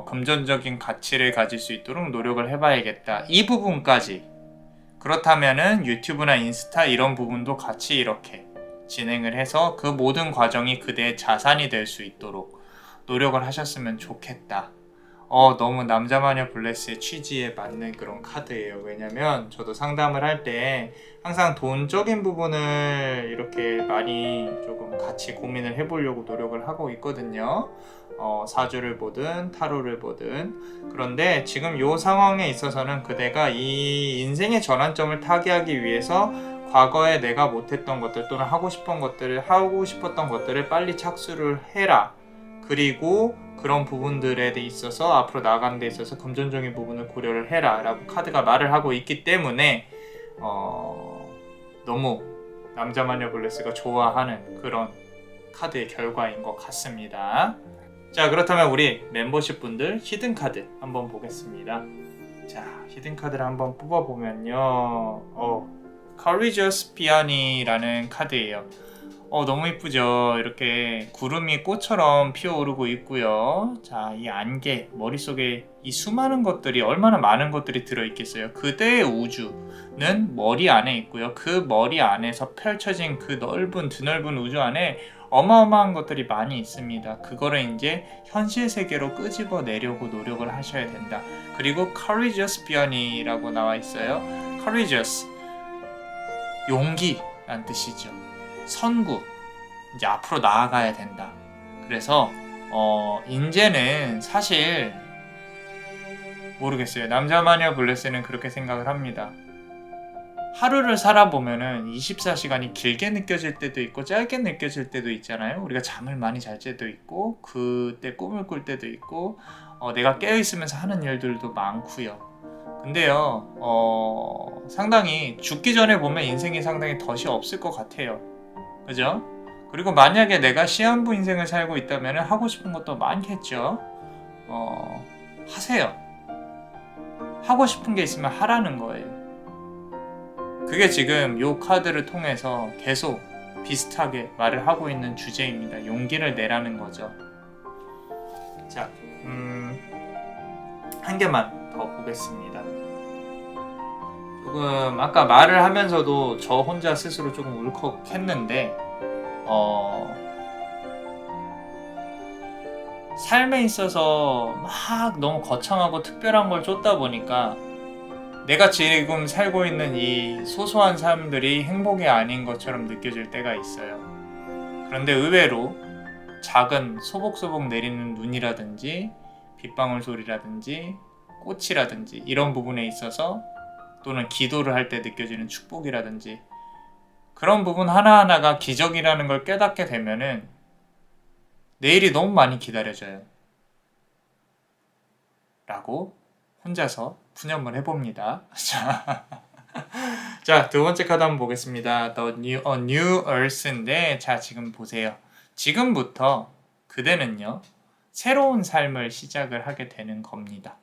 금전적인 가치를 가질 수 있도록 노력을 해봐야겠다, 이 부분까지. 그렇다면은 유튜브나 인스타 이런 부분도 같이 이렇게 진행을 해서 그 모든 과정이 그대의 자산이 될 수 있도록 노력을 하셨으면 좋겠다. 너무 남자마녀 블레스의 취지에 맞는 그런 카드예요. 왜냐면 저도 상담을 할 때 항상 돈적인 부분을 이렇게 많이 조금 같이 고민을 해보려고 노력을 하고 있거든요. 사주를 보든 타로를 보든. 그런데 지금 이 상황에 있어서는 그대가 이 인생의 전환점을 타개하기 위해서 과거에 내가 못했던 것들 또는 하고 싶었던 것들을 빨리 착수를 해라. 그리고 그런 부분들에 있어서 앞으로 나아가는 데 있어서 금전적인 부분을 고려를 해라 라고 카드가 말을 하고 있기 때문에 너무 남자마녀 블레스가 좋아하는 그런 카드의 결과인 것 같습니다. 자, 그렇다면 우리 멤버십 분들 히든카드 한번 보겠습니다. 자, 히든카드를 한번 뽑아보면요, Courageous Peony라는 카드예요. 너무 이쁘죠? 이렇게 구름이 꽃처럼 피어오르고 있고요. 자, 이 안개, 머릿속에 이 수많은 것들이, 얼마나 많은 것들이 들어있겠어요. 그대의 우주는 머리 안에 있고요. 그 머리 안에서 펼쳐진 그 드넓은 우주 안에 어마어마한 것들이 많이 있습니다. 그거를 이제 현실 세계로 끄집어 내려고 노력을 하셔야 된다. 그리고 Courageous Peony라고 나와 있어요. Courageous, 용기란 뜻이죠. 선구, 이제 앞으로 나아가야 된다. 그래서 이제는 사실 모르겠어요. 남자마녀 블레스는 그렇게 생각을 합니다. 하루를 살아보면은 24시간이 길게 느껴질 때도 있고 짧게 느껴질 때도 있잖아요. 우리가 잠을 많이 잘 때도 있고 그때 꿈을 꿀 때도 있고 내가 깨어있으면서 하는 일들도 많고요. 근데요, 상당히 죽기 전에 보면 인생이 상당히 덫이 없을 것 같아요. 그죠? 그리고 만약에 내가 시한부 인생을 살고 있다면 하고 싶은 것도 많겠죠. 하세요. 하고 싶은 게 있으면 하라는 거예요. 그게 지금 이 카드를 통해서 계속 비슷하게 말을 하고 있는 주제입니다. 용기를 내라는 거죠. 자, 한 개만 더 보겠습니다. 조금 아까 말을 하면서도 저 혼자 스스로 조금 울컥했는데 삶에 있어서 막 너무 거창하고 특별한 걸 쫓다 보니까 내가 지금 살고 있는 이 소소한 삶들이 행복이 아닌 것처럼 느껴질 때가 있어요. 그런데 의외로 작은 소복소복 내리는 눈이라든지 빗방울 소리라든지 꽃이라든지 이런 부분에 있어서 또는 기도를 할 때 느껴지는 축복이라든지 그런 부분 하나하나가 기적이라는 걸 깨닫게 되면은 내일이 너무 많이 기다려져요. 라고 혼자서 푸념을 해봅니다. 자, 두 번째 카드 한번 보겠습니다. The New Earth인데, 자, 지금 보세요. 지금부터 그대는요, 새로운 삶을 시작을 하게 되는 겁니다.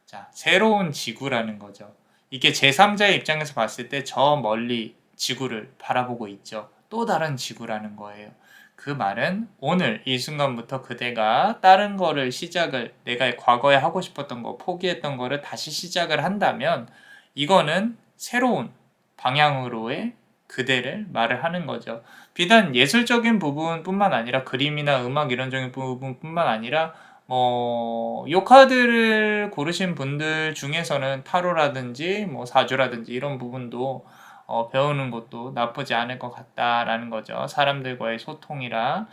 자, 새로운 지구라는 거죠. 이게 제3자의 입장에서 봤을 때 저 멀리 지구를 바라보고 있죠. 또 다른 지구라는 거예요. 그 말은 오늘 이 순간부터 그대가 다른 거를 내가 과거에 하고 싶었던 거, 포기했던 거를 다시 시작을 한다면 이거는 새로운 방향으로의 그대를 말을 하는 거죠. 비단 예술적인 부분뿐만 아니라 그림이나 음악 이런적인 부분뿐만 아니라 요 카드를 고르신 분들 중에서는 타로라든지 사주라든지 이런 부분도 배우는 것도 나쁘지 않을 것 같다라는 거죠. 사람들과의 소통이라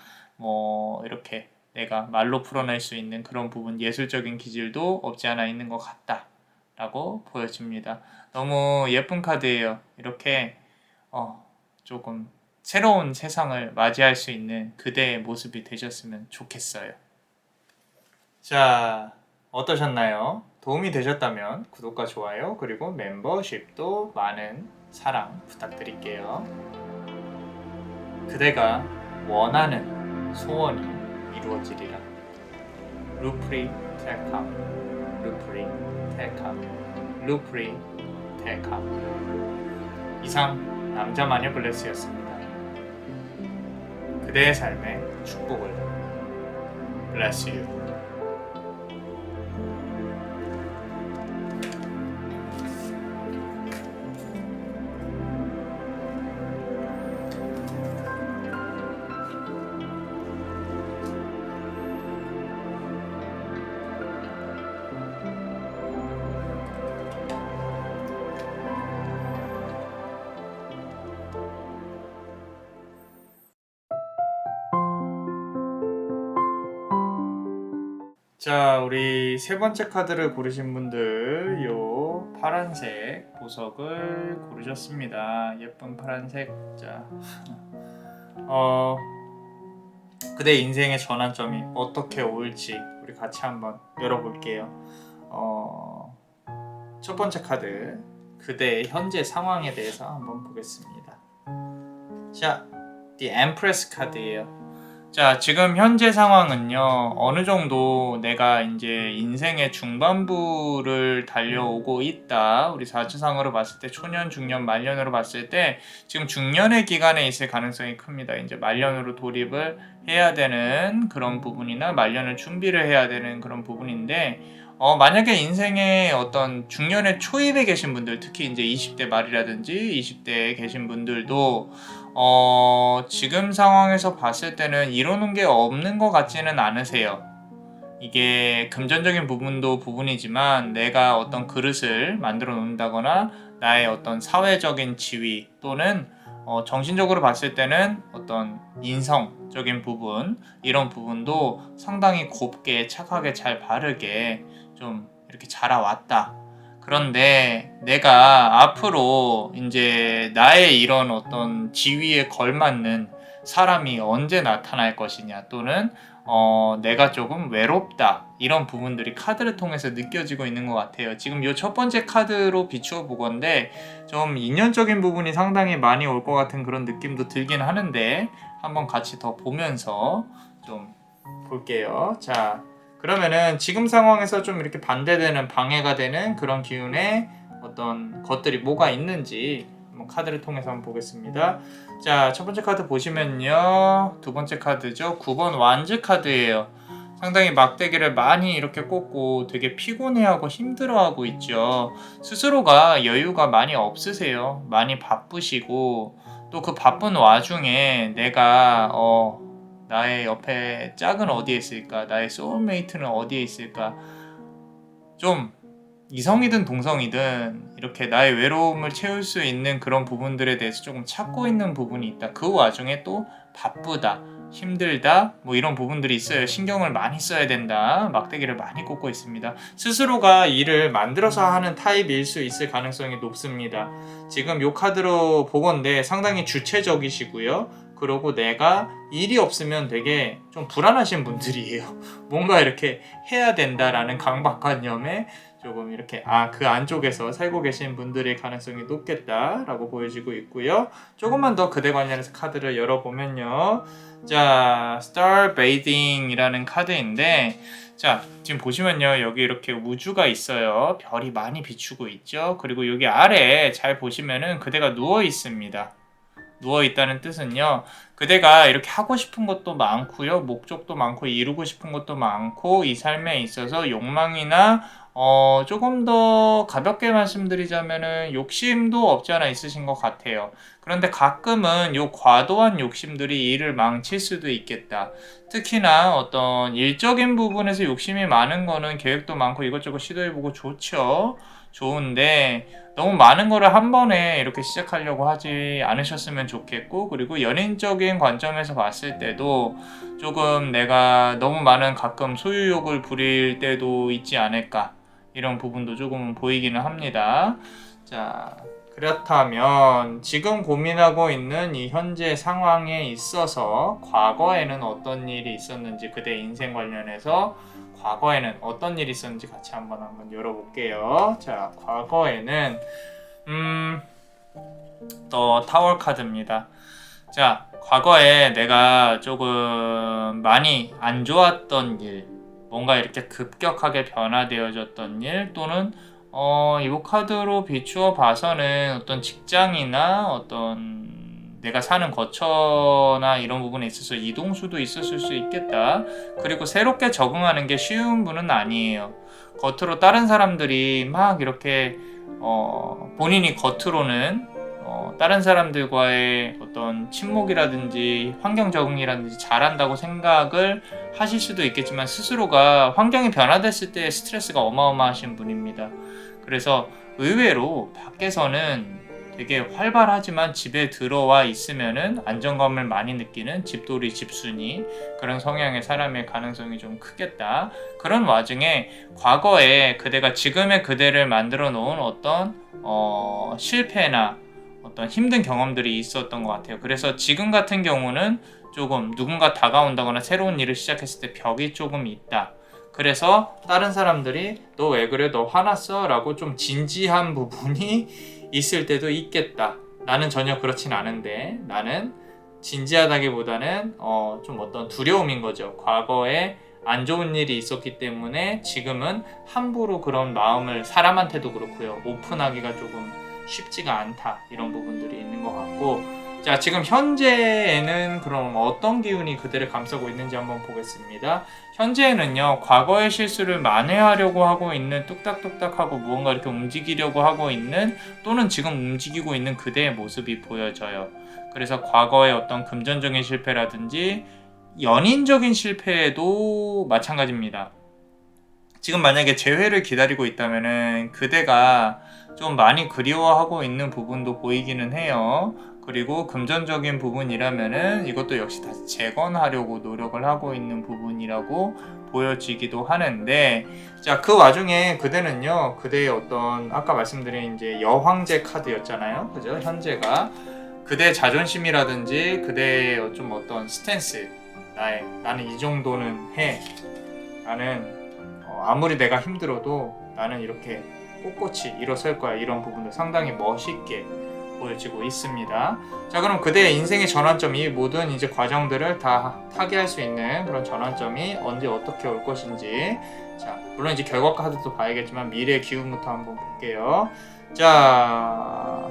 이렇게 내가 말로 풀어낼 수 있는 그런 부분, 예술적인 기질도 없지 않아 있는 것 같다라고 보여집니다. 너무 예쁜 카드예요. 이렇게 조금 새로운 세상을 맞이할 수 있는 그대의 모습이 되셨으면 좋겠어요. 자, 어떠셨나요? 도움이 되셨다면 구독과 좋아요 그리고 멤버십도 많은 사랑 부탁드릴게요. 그대가 원하는 소원이 이루어지리라. 루프리 텔캄, 루프리 텔캄, 루프리 텔캄. 이상 남자마녀 블레스였습니다. 그대의 삶에 축복을. Bless you. 자, 우리 세 번째 카드를 고르신 분들 요 파란색 보석을 고르셨습니다. 예쁜 파란색. 자, 그대 인생의 전환점이 어떻게 올지 우리 같이 한번 열어볼게요. 첫 번째 카드, 그대의 현재 상황에 대해서 한번 보겠습니다. 자, The Empress 카드예요. 자, 지금 현재 상황은요, 어느 정도 내가 이제 인생의 중반부를 달려오고 있다. 우리 사주상으로 봤을 때 초년, 중년, 말년으로 봤을 때 지금 중년의 기간에 있을 가능성이 큽니다. 이제 말년으로 돌입을 해야 되는 그런 부분이나 말년을 준비를 해야 되는 그런 부분인데, 만약에 인생의 어떤 중년의 초입에 계신 분들, 특히 이제 20대 말이라든지 20대에 계신 분들도 지금 상황에서 봤을 때는 이루는 게 없는 것 같지는 않으세요. 이게 금전적인 부분도 부분이지만 내가 어떤 그릇을 만들어 놓는다거나 나의 어떤 사회적인 지위 또는 정신적으로 봤을 때는 어떤 인성적인 부분, 이런 부분도 상당히 곱게 착하게 잘 바르게 좀 이렇게 자라왔다. 그런데 내가 앞으로 이제 나의 이런 어떤 지위에 걸맞는 사람이 언제 나타날 것이냐, 또는 내가 조금 외롭다, 이런 부분들이 카드를 통해서 느껴지고 있는 것 같아요. 지금 이 첫 번째 카드로 비추어 보건데 좀 인연적인 부분이 상당히 많이 올 것 같은 그런 느낌도 들긴 하는데 한번 같이 더 보면서 좀 볼게요. 자, 그러면은 지금 상황에서 좀 이렇게 반대되는, 방해가 되는 그런 기운의 어떤 것들이 뭐가 있는지 한번 카드를 통해서 한번 보겠습니다. 자, 첫 번째 카드 보시면요, 두 번째 카드죠. 9번 완즈 카드예요. 상당히 막대기를 많이 이렇게 꽂고 되게 피곤해하고 힘들어하고 있죠. 스스로가 여유가 많이 없으세요. 많이 바쁘시고, 또 그 바쁜 와중에 내가 나의 옆에 짝은 어디에 있을까? 나의 소울메이트는 어디에 있을까? 좀 이성이든 동성이든 이렇게 나의 외로움을 채울 수 있는 그런 부분들에 대해서 조금 찾고 있는 부분이 있다. 그 와중에 또 바쁘다, 힘들다, 뭐 이런 부분들이 있어요. 신경을 많이 써야 된다. 막대기를 많이 꽂고 있습니다. 스스로가 일을 만들어서 하는 타입일 수 있을 가능성이 높습니다. 지금 요 카드로 보건데 상당히 주체적이시고요. 그리고 내가 일이 없으면 되게 좀 불안하신 분들이에요. 뭔가 이렇게 해야 된다라는 강박관념에 조금 이렇게 그 안쪽에서 살고 계신 분들의 가능성이 높겠다라고 보여지고 있고요. 조금만 더 그대 관련해서 카드를 열어보면요. 자, Star Bathing이라는 카드인데, 자, 지금 보시면요, 여기 이렇게 우주가 있어요. 별이 많이 비추고 있죠. 그리고 여기 아래에 잘 보시면은 그대가 누워 있습니다. 누워 있다는 뜻은요, 그대가 이렇게 하고 싶은 것도 많고요, 목적도 많고, 이루고 싶은 것도 많고, 이 삶에 있어서 욕망이나 조금 더 가볍게 말씀드리자면은 욕심도 없지 않아 있으신 것 같아요. 그런데 가끔은 요 과도한 욕심들이 일을 망칠 수도 있겠다. 특히나 어떤 일적인 부분에서 욕심이 많은 거는 계획도 많고 이것저것 시도해보고 좋죠. 좋은데 너무 많은 거를 한 번에 이렇게 시작하려고 하지 않으셨으면 좋겠고, 그리고 연인적인 관점에서 봤을 때도 조금 내가 너무 많은 가끔 소유욕을 부릴 때도 있지 않을까, 이런 부분도 조금 보이기는 합니다. 자, 그렇다면 지금 고민하고 있는 이 현재 상황에 있어서 과거에는 어떤 일이 있었는지, 그대 인생 관련해서 과거에는 어떤 일이 있었는지 같이 한번 열어볼게요. 자, 과거에는 더 타월 카드입니다. 자, 과거에 내가 조금 많이 안 좋았던 일, 뭔가 이렇게 급격하게 변화되어졌던 일, 또는 이 카드로 비추어 봐서는 어떤 직장이나 어떤 내가 사는 거처나 이런 부분에 있어서 이동수도 있었을 수 있겠다. 그리고 새롭게 적응하는 게 쉬운 분은 아니에요. 겉으로 다른 사람들이 막 이렇게 본인이 겉으로는 다른 사람들과의 어떤 친목이라든지 환경 적응이라든지 잘한다고 생각을 하실 수도 있겠지만, 스스로가 환경이 변화됐을 때 스트레스가 어마어마하신 분입니다. 그래서 의외로 밖에서는 되게 활발하지만 집에 들어와 있으면은 안정감을 많이 느끼는 집돌이 집순이 그런 성향의 사람일 가능성이 좀 크겠다. 그런 와중에 과거에 그대가 지금의 그대를 만들어 놓은 어떤 실패나 어떤 힘든 경험들이 있었던 것 같아요. 그래서 지금 같은 경우는 조금 누군가 다가온다거나 새로운 일을 시작했을 때 벽이 조금 있다. 그래서 다른 사람들이 너 왜 그래? 너 화났어? 라고 좀 진지한 부분이 있을 때도 있겠다. 나는 전혀 그렇진 않은데 나는 진지하다기보다는 좀 어떤 두려움인 거죠. 과거에 안 좋은 일이 있었기 때문에 지금은 함부로 그런 마음을 사람한테도 그렇고요. 오픈하기가 조금 쉽지가 않다. 이런 부분들이 있는 것 같고 자 지금 현재에는 그럼 어떤 기운이 그대를 감싸고 있는지 한번 보겠습니다. 현재에는요 과거의 실수를 만회하려고 하고 있는 뚝딱뚝딱하고 무언가 이렇게 움직이려고 하고 있는 또는 지금 움직이고 있는 그대의 모습이 보여져요. 그래서 과거의 어떤 금전적인 실패라든지 연인적인 실패도 마찬가지입니다. 지금 만약에 재회를 기다리고 있다면은 그대가 좀 많이 그리워하고 있는 부분도 보이기는 해요. 그리고 금전적인 부분이라면은 이것도 역시 다시 재건하려고 노력을 하고 있는 부분이라고 보여지기도 하는데 자, 그 와중에 그대는요. 그대의 어떤 아까 말씀드린 이제 여황제 카드였잖아요. 그죠? 현재가 그대의 자존심이라든지 그대의 좀 어떤 스탠스 나는 이 정도는 해. 나는 아무리 내가 힘들어도 나는 이렇게 꼿꼿이 일어설 거야. 이런 부분도 상당히 멋있게 보여지고 있습니다. 자, 그럼 그대의 인생의 전환점이 모든 이제 과정들을 다 타개할 수 있는 그런 전환점이 언제 어떻게 올 것인지 자, 물론 이제 결과 카드도 봐야겠지만 미래의 기운부터 한번 볼게요. 자,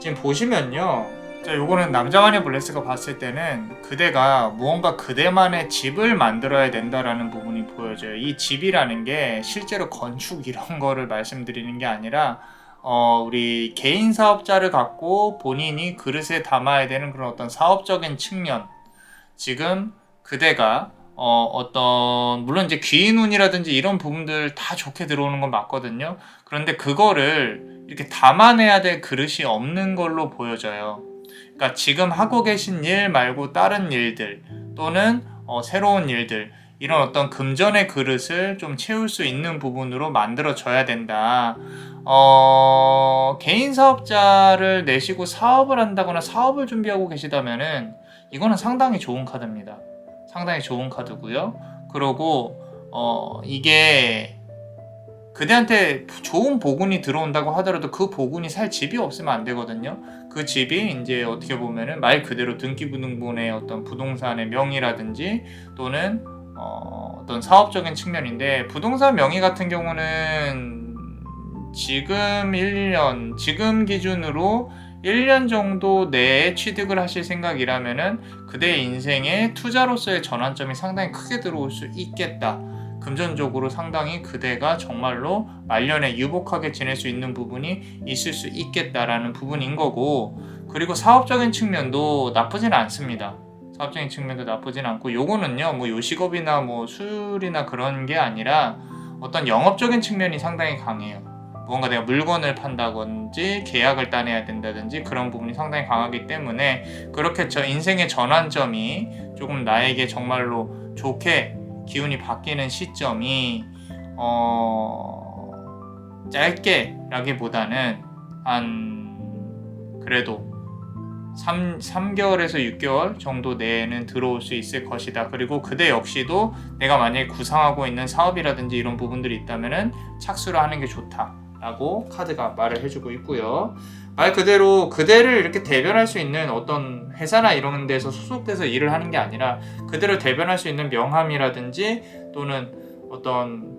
지금 보시면요. 자, 요거는 남자만의 블레스가 봤을 때는 그대가 무언가 그대만의 집을 만들어야 된다라는 부분이 보여져요. 이 집이라는 게 실제로 건축 이런 거를 말씀드리는 게 아니라 우리 개인 사업자를 갖고 본인이 그릇에 담아야 되는 그런 어떤 사업적인 측면 지금 그대가 어떤 물론 이제 귀인운이라든지 이런 부분들 다 좋게 들어오는 건 맞거든요. 그런데 그거를 이렇게 담아내야 될 그릇이 없는 걸로 보여져요. 그러니까 지금 하고 계신 일 말고 다른 일들 또는 새로운 일들 이런 어떤 금전의 그릇을 좀 채울 수 있는 부분으로 만들어져야 된다. 개인 사업자를 내시고 사업을 한다거나 사업을 준비하고 계시다면은 이거는 상당히 좋은 카드입니다. 상당히 좋은 카드고요. 그리고 이게 그대한테 좋은 보군이 들어온다고 하더라도 그 보군이 살 집이 없으면 안 되거든요. 그 집이 이제 어떻게 보면은 말 그대로 등기부등본의 어떤 부동산의 명의라든지 또는 어떤 사업적인 측면인데 부동산 명의 같은 경우는 지금 기준으로 1년 정도 내에 취득을 하실 생각이라면은 그대의 인생에 투자로서의 전환점이 상당히 크게 들어올 수 있겠다. 금전적으로 상당히 그대가 정말로 말년에 유복하게 지낼 수 있는 부분이 있을 수 있겠다라는 부분인 거고 그리고 사업적인 측면도 나쁘진 않습니다. 사업적인 측면도 나쁘진 않고 요거는요 뭐 요식업이나 뭐 술이나 그런 게 아니라 어떤 영업적인 측면이 상당히 강해요. 무언가 내가 물건을 판다든지 계약을 따내야 된다든지 그런 부분이 상당히 강하기 때문에 그렇게 저 인생의 전환점이 조금 나에게 정말로 좋게 기운이 바뀌는 시점이 짧게 라기보다는 한 그래도 3개월에서 6개월 정도 내에는 들어올 수 있을 것이다. 그리고 그대 역시도 내가 만약에 구상하고 있는 사업이라든지 이런 부분들이 있다면은 착수를 하는 게 좋다 라고 카드가 말을 해주고 있고요. 말 그대로 그대를 이렇게 대변할 수 있는 어떤 회사나 이런 데서 소속돼서 일을 하는 게 아니라 그대를 대변할 수 있는 명함이라든지 또는 어떤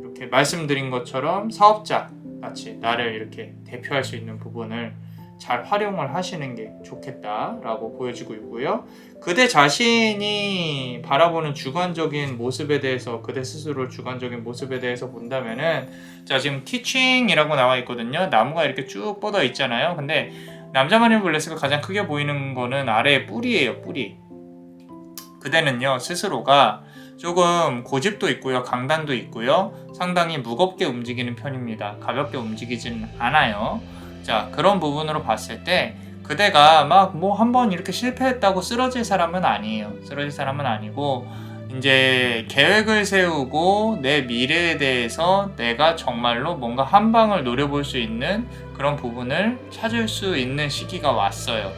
이렇게 말씀드린 것처럼 사업자 같이 나를 이렇게 대표할 수 있는 부분을 잘 활용을 하시는 게 좋겠다라고 보여지고 있고요. 그대 자신이 바라보는 주관적인 모습에 대해서 그대 스스로 주관적인 모습에 대해서 본다면은 자 지금 티칭이라고 나와 있거든요. 나무가 이렇게 쭉 뻗어 있잖아요. 근데 남자만의 블레스가 가장 크게 보이는 거는 아래의 뿌리예요. 뿌리. 그대는요 스스로가 조금 고집도 있고요. 강단도 있고요. 상당히 무겁게 움직이는 편입니다. 가볍게 움직이진 않아요. 자, 그런 부분으로 봤을 때 그대가 막 뭐 한번 이렇게 실패했다고 쓰러질 사람은 아니에요. 쓰러질 사람은 아니고 이제 계획을 세우고 내 미래에 대해서 내가 정말로 뭔가 한 방을 노려볼 수 있는 그런 부분을 찾을 수 있는 시기가 왔어요.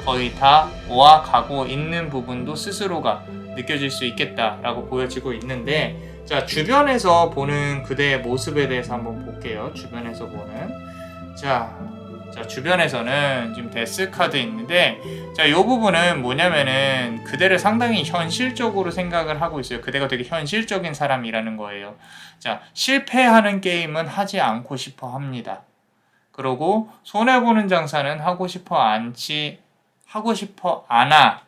거의 다 오아가고 있는 부분도 스스로가 느껴질 수 있겠다라고 보여지고 있는데, 자, 주변에서 보는 그대의 모습에 대해서 한번 볼게요. 주변에서 보는. 자, 주변에서는 지금 데스 카드 있는데, 자, 이 부분은 뭐냐면은 그대를 상당히 현실적으로 생각을 하고 있어요. 그대가 되게 현실적인 사람이라는 거예요. 자, 실패하는 게임은 하지 않고 싶어 합니다. 그리고 손해보는 장사는 하고 싶어 않아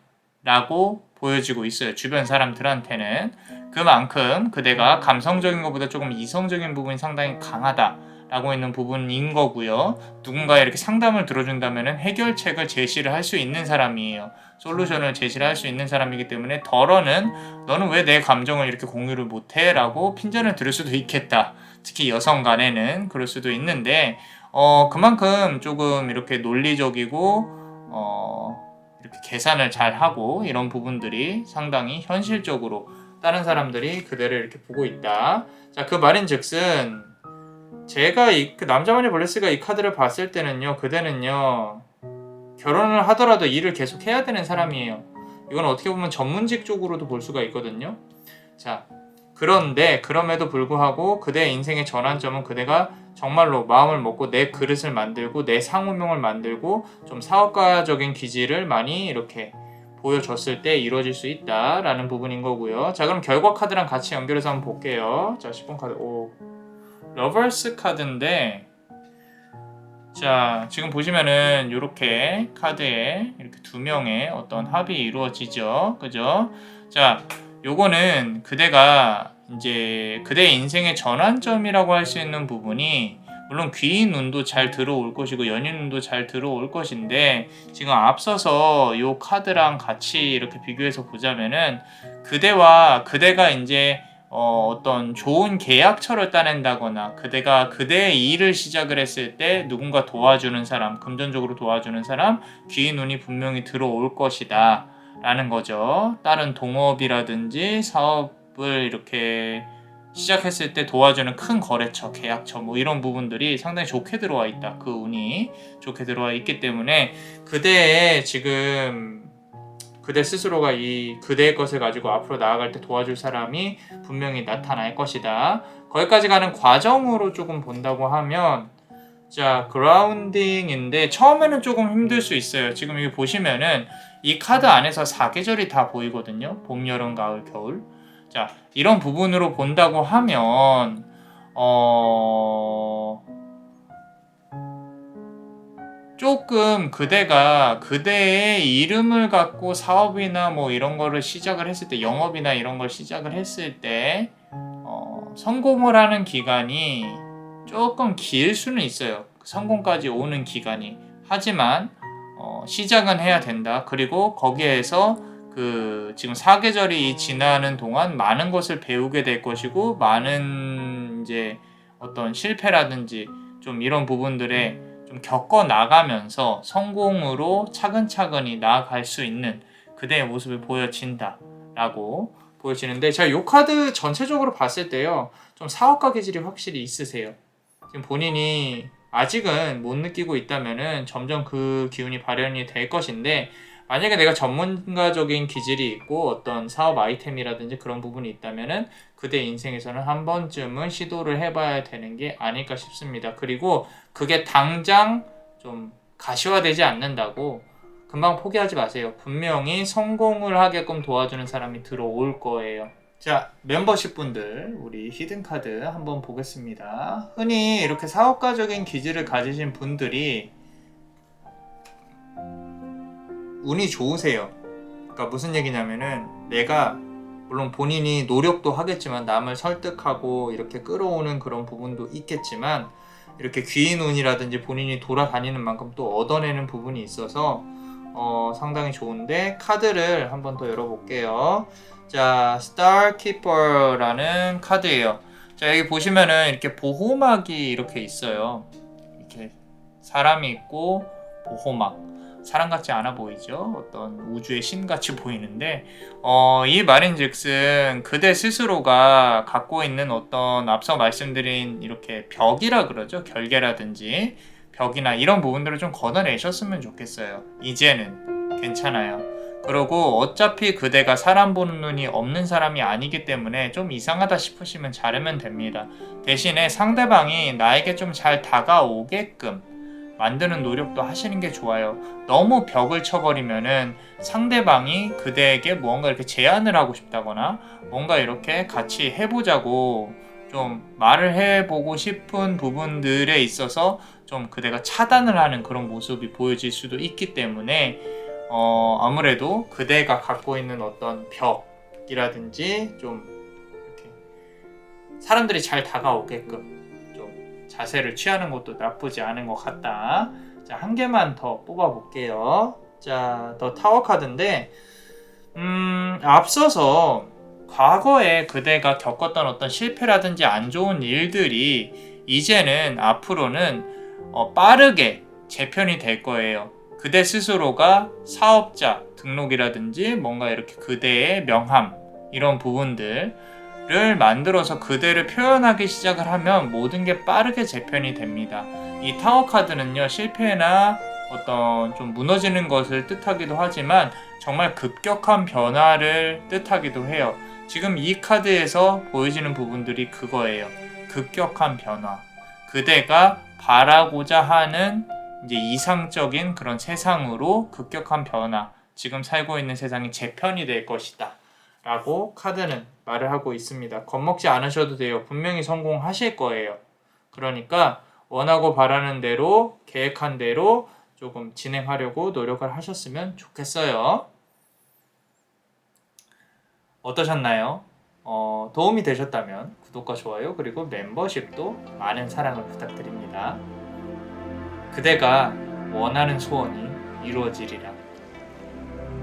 라고 보여지고 있어요. 주변 사람들한테는. 그만큼 그대가 감성적인 것보다 조금 이성적인 부분이 상당히 강하다 라고 있는 부분인 거고요. 누군가에 이렇게 상담을 들어준다면 해결책을 제시를 할 수 있는 사람이에요. 솔루션을 제시를 할 수 있는 사람이기 때문에 덜어는 너는 왜 내 감정을 이렇게 공유를 못해? 라고 핀잔을 들을 수도 있겠다. 특히 여성 간에는 그럴 수도 있는데, 그만큼 조금 이렇게 논리적이고 이렇게 계산을 잘 하고 이런 부분들이 상당히 현실적으로 다른 사람들이 그대를 이렇게 보고 있다. 자, 그 말인즉슨 제가 그 남자만의 블레스가 이 카드를 봤을 때는요, 그대는요 결혼을 하더라도 일을 계속 해야 되는 사람이에요. 이건 어떻게 보면 전문직 쪽으로도 볼 수가 있거든요. 자, 그런데 그럼에도 불구하고 그대의 인생의 전환점은 그대가 정말로 마음을 먹고 내 그릇을 만들고 내 상호명을 만들고 좀 사업가적인 기질을 많이 이렇게 보여줬을 때 이루어질 수 있다라는 부분인 거고요. 자, 그럼 결과 카드랑 같이 연결해서 한번 볼게요. 자, 10번 카드. 러버스 카드인데, 자, 지금 보시면은 이렇게 카드에 이렇게 두 명의 어떤 합이 이루어지죠. 그죠? 자, 요거는 그대가 이제 그대의 인생의 전환점이라고 할 수 있는 부분이, 물론 귀인 운도 잘 들어올 것이고 연인 운도 잘 들어올 것인데, 지금 앞서서 요 카드랑 같이 이렇게 비교해서 보자면은 그대가 이제 어떤 좋은 계약처를 따낸다거나 그대가 그대의 일을 시작을 했을 때 누군가 도와주는 사람, 금전적으로 도와주는 사람, 귀인 운이 분명히 들어올 것이다 라는 거죠. 다른 동업이라든지 사업을 이렇게 시작했을 때 도와주는 큰 거래처, 계약처 뭐 이런 부분들이 상당히 좋게 들어와 있다. 그 운이 좋게 들어와 있기 때문에 그대의 지금 그대 스스로가 이 그대의 것을 가지고 앞으로 나아갈 때 도와줄 사람이 분명히 나타날 것이다. 거기까지 가는 과정으로 조금 본다고 하면, 자, 그라운딩인데 처음에는 조금 힘들 수 있어요. 지금 여기 보시면은 이 카드 안에서 4계절이 다 보이거든요. 봄, 여름, 가을, 겨울. 자, 이런 부분으로 본다고 하면 조금 그대가 그대의 이름을 갖고 사업이나 뭐 이런 거를 시작을 했을 때, 영업이나 이런 걸 시작을 했을 때 성공을 하는 기간이 조금 길 수는 있어요. 성공까지 오는 기간이. 하지만 시작은 해야 된다. 그리고 거기에서 그 지금 4계절이 지나는 동안 많은 것을 배우게 될 것이고, 많은 이제 어떤 실패라든지 좀 이런 부분들에 좀 겪어 나가면서 성공으로 차근차근히 나아갈 수 있는 그대의 모습이 보여진다라고 보여지는데, 제가 이 카드 전체적으로 봤을 때요, 좀 사업가 기질이 확실히 있으세요. 지금 본인이 아직은 못 느끼고 있다면은 점점 그 기운이 발현이 될 것인데, 만약에 내가 전문가적인 기질이 있고 어떤 사업 아이템이라든지 그런 부분이 있다면은 그대 인생에서는 한 번쯤은 시도를 해봐야 되는 게 아닐까 싶습니다. 그리고 그게 당장 좀 가시화되지 않는다고 금방 포기하지 마세요. 분명히 성공을 하게끔 도와주는 사람이 들어올 거예요. 자, 멤버십 분들, 우리 히든카드 한번 보겠습니다. 흔히 이렇게 사업가적인 기질을 가지신 분들이 운이 좋으세요. 그러니까 무슨 얘기냐면은, 내가 물론 본인이 노력도 하겠지만 남을 설득하고 이렇게 끌어오는 그런 부분도 있겠지만, 이렇게 귀인 운이라든지 본인이 돌아다니는 만큼 또 얻어내는 부분이 있어서 상당히 좋은데, 카드를 한번 더 열어볼게요. 자, 스타키퍼라는 카드예요. 자, 여기 보시면은 이렇게 보호막이 이렇게 있어요. 이렇게 사람이 있고 보호막. 사람 같지 않아 보이죠? 어떤 우주의 신같이 보이는데 이 말인즉슨 그대 스스로가 갖고 있는 어떤 앞서 말씀드린 이렇게 벽이라 그러죠. 결계라든지 벽이나 이런 부분들을 좀 걷어내셨으면 좋겠어요. 이제는 괜찮아요. 그리고 어차피 그대가 사람 보는 눈이 없는 사람이 아니기 때문에 좀 이상하다 싶으시면 자르면 됩니다. 대신에 상대방이 나에게 좀 잘 다가오게끔 만드는 노력도 하시는 게 좋아요. 너무 벽을 쳐버리면은 상대방이 그대에게 무언가 이렇게 제안을 하고 싶다거나 뭔가 이렇게 같이 해보자고 좀 말을 해보고 싶은 부분들에 있어서 좀 그대가 차단을 하는 그런 모습이 보여질 수도 있기 때문에 아무래도 그대가 갖고 있는 어떤 벽이라든지 좀 이렇게 사람들이 잘 다가오게끔 자세를 취하는 것도 나쁘지 않은 것 같다. 자, 한 개만 더 뽑아볼게요. 자, 더 타워 카드인데, 앞서서 과거에 그대가 겪었던 어떤 실패라든지 안 좋은 일들이 이제는 앞으로는 빠르게 재편이 될 거예요. 그대 스스로가 사업자 등록이라든지 뭔가 이렇게 그대의 명함 이런 부분들 를 만들어서 그대를 표현하기 시작을 하면 모든 게 빠르게 재편이 됩니다. 이 타워 카드는요, 실패나 어떤 좀 무너지는 것을 뜻하기도 하지만 정말 급격한 변화를 뜻하기도 해요. 지금 이 카드에서 보여지는 부분들이 그거예요. 급격한 변화. 그대가 바라고자 하는 이제 이상적인 그런 세상으로 급격한 변화. 지금 살고 있는 세상이 재편이 될 것이다. 라고 카드는 말을 하고 있습니다. 겁먹지 않으셔도 돼요. 분명히 성공하실 거예요. 그러니까 원하고 바라는 대로 계획한 대로 조금 진행하려고 노력을 하셨으면 좋겠어요. 어떠셨나요? 도움이 되셨다면 구독과 좋아요 그리고 멤버십도 많은 사랑을 부탁드립니다. 그대가 원하는 소원이 이루어지리라.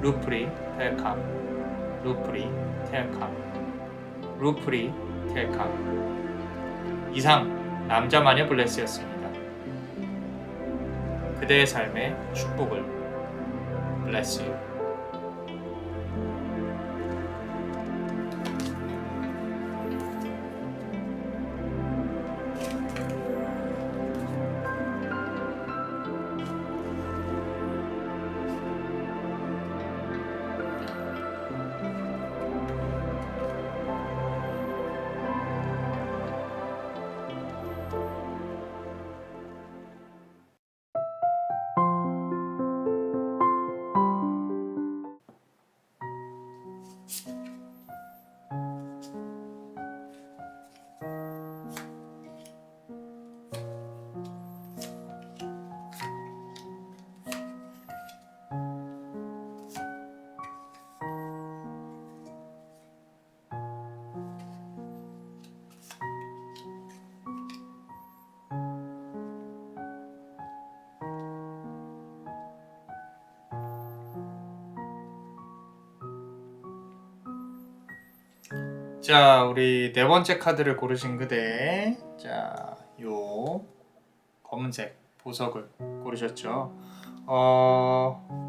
루프리 텔캄 루프리 텔캄 루프리 텔캄. 이상 남자마녀 블레스였습니다. 그대의 삶의 축복을 블레스 유. 자, 우리 네 번째 카드를 고르신 그대. 자, 요 검은색 보석을 고르셨죠.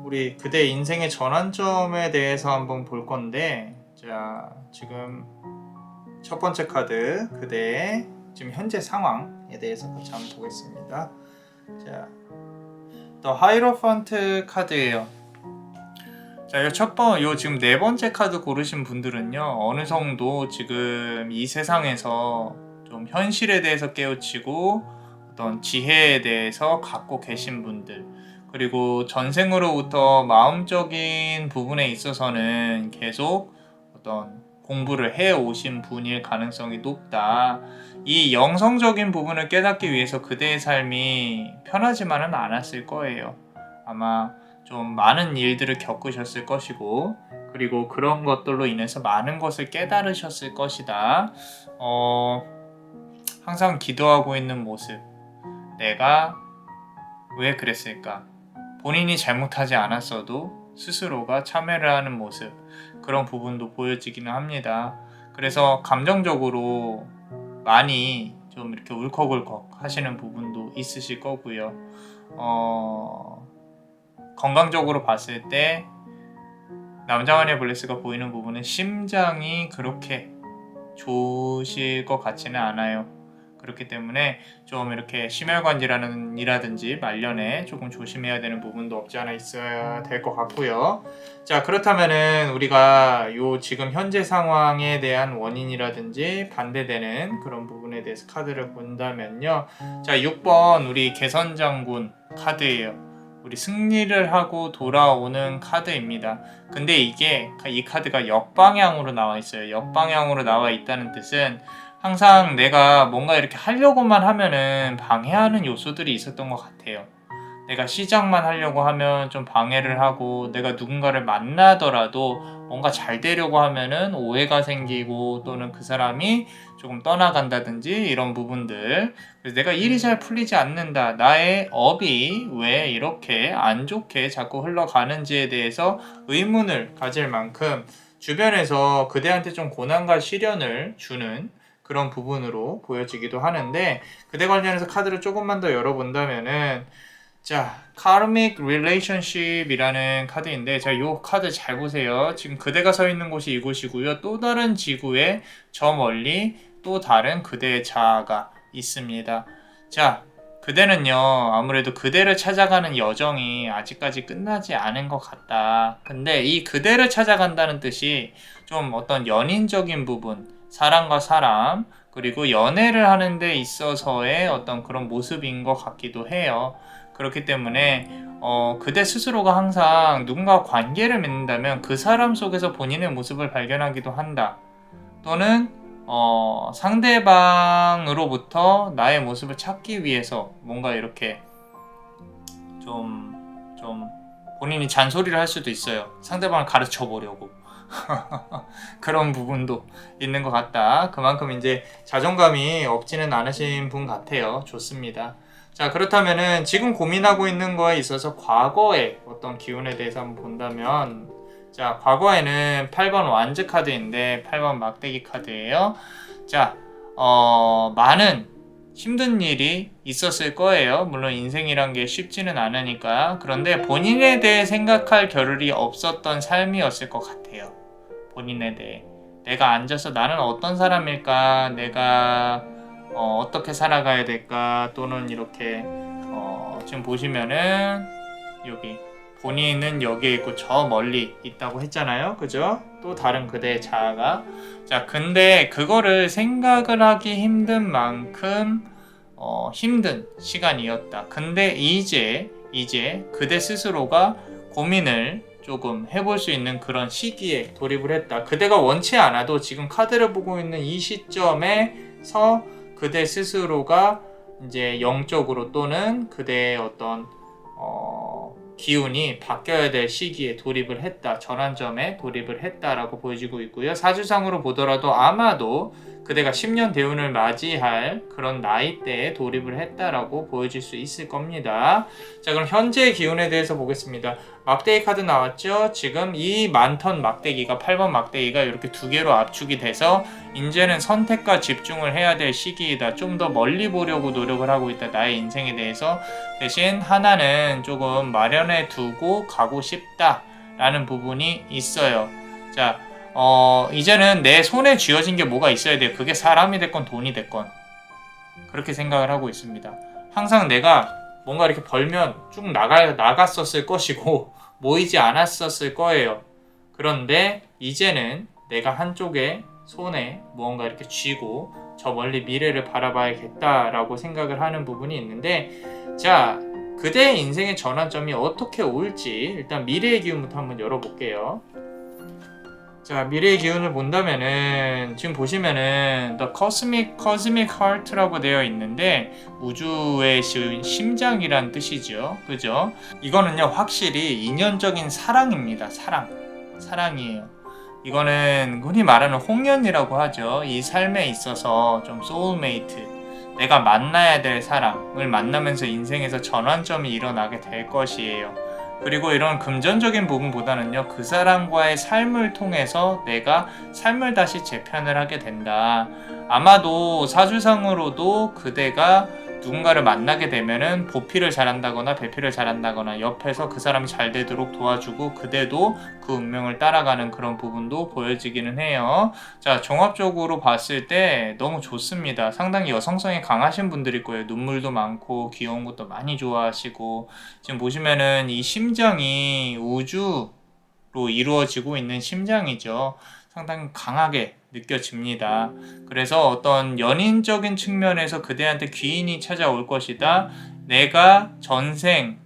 우리 그대 인생의 전환점에 대해서 한번 볼 건데, 자, 지금 첫 번째 카드 그대의 지금 현재 상황에 대해서 같이 한번 보겠습니다. 자, 더 하이로펀트 카드예요. 자, 요 지금 네 번째 카드 고르신 분들은요, 어느 정도 지금 이 세상에서 좀 현실에 대해서 깨우치고 어떤 지혜에 대해서 갖고 계신 분들, 그리고 전생으로부터 마음적인 부분에 있어서는 계속 어떤 공부를 해 오신 분일 가능성이 높다. 이 영성적인 부분을 깨닫기 위해서 그대의 삶이 편하지만은 않았을 거예요. 아마 좀 많은 일들을 겪으셨을 것이고, 그리고 그런 것들로 인해서 많은 것을 깨달으셨을 것이다. 항상 기도하고 있는 모습, 내가 왜 그랬을까? 본인이 잘못하지 않았어도 스스로가 참회를 하는 모습, 그런 부분도 보여지기는 합니다. 그래서 감정적으로 많이 좀 이렇게 울컥울컥 하시는 부분도 있으실 거고요. 건강적으로 봤을 때 남자만의 블레스가 보이는 부분은 심장이 그렇게 좋으실 것 같지는 않아요. 그렇기 때문에 좀 이렇게 심혈관 질환이라든지 말년에 조금 조심해야 되는 부분도 없지 않아 있어야 될 것 같고요. 자, 그렇다면은 우리가 요 지금 현재 상황에 대한 원인이라든지 반대되는 그런 부분에 대해서 카드를 본다면요. 자, 6번 우리 개선장군 카드예요. 우리 승리를 하고 돌아오는 카드입니다. 근데 이 카드가 역방향으로 나와 있어요. 역방향으로 나와 있다는 뜻은 항상 내가 뭔가 이렇게 하려고만 하면은 방해하는 요소들이 있었던 것 같아요. 내가 시작만 하려고 하면 좀 방해를 하고, 내가 누군가를 만나더라도 뭔가 잘 되려고 하면은 오해가 생기고, 또는 그 사람이 조금 떠나간다든지 이런 부분들. 그래서 내가 일이 잘 풀리지 않는다, 나의 업이 왜 이렇게 안 좋게 자꾸 흘러가는지에 대해서 의문을 가질 만큼 주변에서 그대한테 좀 고난과 시련을 주는 그런 부분으로 보여지기도 하는데, 그대 관련해서 카드를 조금만 더 열어본다면은, 자, Karmic Relationship이라는 카드인데, 자, 요 카드 잘 보세요. 지금 그대가 서 있는 곳이 이곳이고요. 또 다른 지구에 저 멀리 또 다른 그대의 자아가 있습니다. 자, 그대는요, 아무래도 그대를 찾아가는 여정이 아직까지 끝나지 않은 것 같다. 근데 이 그대를 찾아간다는 뜻이 좀 어떤 연인적인 부분, 사람과 사람, 그리고 연애를 하는 데 있어서의 어떤 그런 모습인 것 같기도 해요. 그렇기 때문에 그대 스스로가 항상 누군가와 관계를 맺는다면 그 사람 속에서 본인의 모습을 발견하기도 한다. 또는 상대방으로부터 나의 모습을 찾기 위해서 뭔가 이렇게 좀 본인이 잔소리를 할 수도 있어요. 상대방을 가르쳐 보려고. 그런 부분도 있는 것 같다. 그만큼 이제 자존감이 없지는 않으신 분 같아요. 좋습니다. 자, 그렇다면은 지금 고민하고 있는 거에 있어서 과거의 어떤 기운에 대해서 한번 본다면, 자, 과거에는 8번 완즈 카드인데 8번 막대기 카드예요. 자, 많은 힘든 일이 있었을 거예요. 물론 인생이란 게 쉽지는 않으니까. 그런데 본인에 대해 생각할 겨를이 없었던 삶이었을 것 같아요. 본인에 대해. 내가 앉아서 나는 어떤 사람일까? 내가 어떻게 살아가야 될까? 또는 이렇게 지금 보시면은 여기 본인은 여기에 있고 저 멀리 있다고 했잖아요. 그죠? 또 다른 그대의 자아가. 자, 근데 그거를 생각을 하기 힘든 만큼 힘든 시간이었다. 근데 이제 그대 스스로가 고민을 조금 해볼 수 있는 그런 시기에 돌입을 했다. 그대가 원치 않아도 지금 카드를 보고 있는 이 시점에서 그대 스스로가 이제 영적으로 또는 그대의 어떤 기운이 바뀌어야 될 시기에 돌입을 했다. 전환점에 돌입을 했다라고 보여지고 있고요. 사주상으로 보더라도 아마도 그대가 10년 대운을 맞이할 그런 나이대에 돌입을 했다라고 보여질 수 있을 겁니다. 자, 그럼 현재의 기운에 대해서 보겠습니다. 막대기 카드 나왔죠? 지금 이 많던 막대기가 8번 막대기가 이렇게 두 개로 압축이 돼서 이제는 선택과 집중을 해야 될 시기이다. 좀 더 멀리 보려고 노력을 하고 있다. 나의 인생에 대해서. 대신 하나는 조금 마련해 두고 가고 싶다라는 부분이 있어요. 자, 이제는 내 손에 쥐어진 게 뭐가 있어야 돼요. 그게 사람이 됐건 돈이 됐건. 그렇게 생각을 하고 있습니다. 항상 내가 뭔가 이렇게 벌면 쭉 나갔었을 것이고 모이지 않았었을 거예요. 그런데 이제는 내가 한쪽에 손에 무언가 이렇게 쥐고 저 멀리 미래를 바라봐야겠다라고 생각을 하는 부분이 있는데, 자, 그대의 인생의 전환점이 어떻게 올지 일단 미래의 기운부터 한번 열어볼게요. 자, 미래의 기운을 본다면은 지금 보시면은 The Cosmic Heart라고 되어 있는데 우주의 심장이란 뜻이죠. 그죠? 이거는요 확실히 인연적인 사랑입니다. 사랑이에요. 이거는 흔히 말하는 홍연이라고 하죠. 이 삶에 있어서 좀 소울메이트, 내가 만나야 될 사람을 만나면서 인생에서 전환점이 일어나게 될 것이에요. 그리고 이런 금전적인 부분보다는요, 그 사람과의 삶을 통해서 내가 삶을 다시 재편을 하게 된다. 아마도 사주상으로도 그대가 누군가를 만나게 되면은 보필을 잘한다거나 배필을 잘한다거나 옆에서 그 사람이 잘 되도록 도와주고 그대도 그 운명을 따라가는 그런 부분도 보여지기는 해요. 자, 종합적으로 봤을 때 너무 좋습니다. 상당히 여성성이 강하신 분들일 거예요. 눈물도 많고 귀여운 것도 많이 좋아하시고, 지금 보시면은 이 심장이 우주로 이루어지고 있는 심장이죠. 상당히 강하게 느껴집니다. 그래서 어떤 연인적인 측면에서 그대한테 귀인이 찾아올 것이다. 내가 전생부터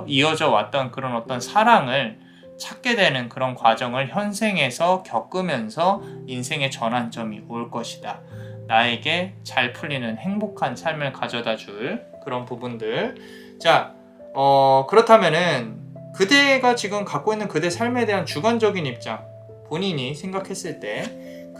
이어져 왔던 그런 어떤 사랑을 찾게 되는 그런 과정을 현생에서 겪으면서 인생의 전환점이 올 것이다. 나에게 잘 풀리는 행복한 삶을 가져다 줄 그런 부분들. 자, 그렇다면은 그대가 지금 갖고 있는 그대 삶에 대한 주관적인 입장, 본인이 생각했을 때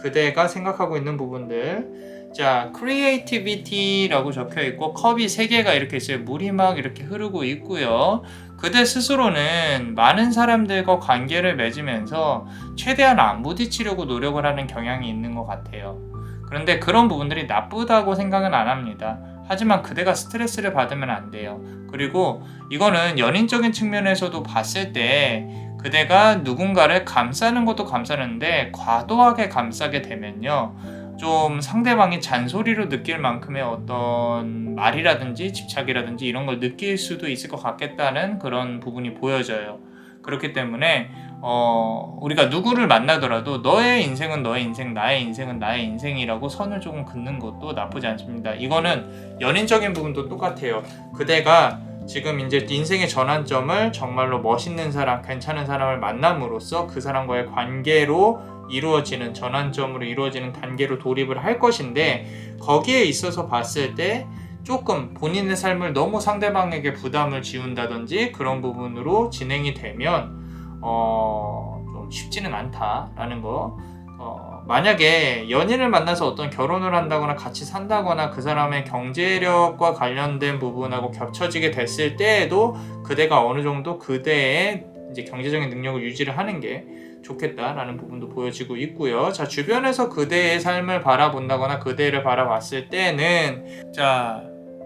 그대가 생각하고 있는 부분들. 자, creativity라고 적혀 있고 컵이 3개가 이렇게 있어요. 물이 막 이렇게 흐르고 있고요. 그대 스스로는 많은 사람들과 관계를 맺으면서 최대한 안 부딪히려고 노력을 하는 경향이 있는 것 같아요. 그런데 그런 부분들이 나쁘다고 생각은 안 합니다. 하지만 그대가 스트레스를 받으면 안 돼요. 그리고 이거는 연인적인 측면에서도 봤을 때 그대가 누군가를 감싸는 것도 감싸는데 과도하게 감싸게 되면요, 좀 상대방이 잔소리로 느낄 만큼의 어떤 말이라든지 집착이라든지 이런 걸 느낄 수도 있을 것 같겠다는 그런 부분이 보여져요. 그렇기 때문에 우리가 누구를 만나더라도 너의 인생은 너의 인생, 나의 인생은 나의 인생이라고 선을 조금 긋는 것도 나쁘지 않습니다. 이거는 연인적인 부분도 똑같아요. 그대가 지금 이제 인생의 전환점을 정말로 멋있는 사람, 괜찮은 사람을 만남으로써 그 사람과의 관계로 이루어지는, 전환점으로 이루어지는 단계로 돌입을 할 것인데, 거기에 있어서 봤을 때 조금 본인의 삶을 너무 상대방에게 부담을 지운다든지 그런 부분으로 진행이 되면 좀 쉽지는 않다라는 거. 만약에 연인을 만나서 어떤 결혼을 한다거나 같이 산다거나 그 사람의 경제력과 관련된 부분하고 겹쳐지게 됐을 때에도 그대가 어느 정도 그대의 이제 경제적인 능력을 유지를 하는 게 좋겠다라는 부분도 보여지고 있고요. 자, 주변에서 그대의 삶을 바라본다거나 그대를 바라봤을 때는, 자,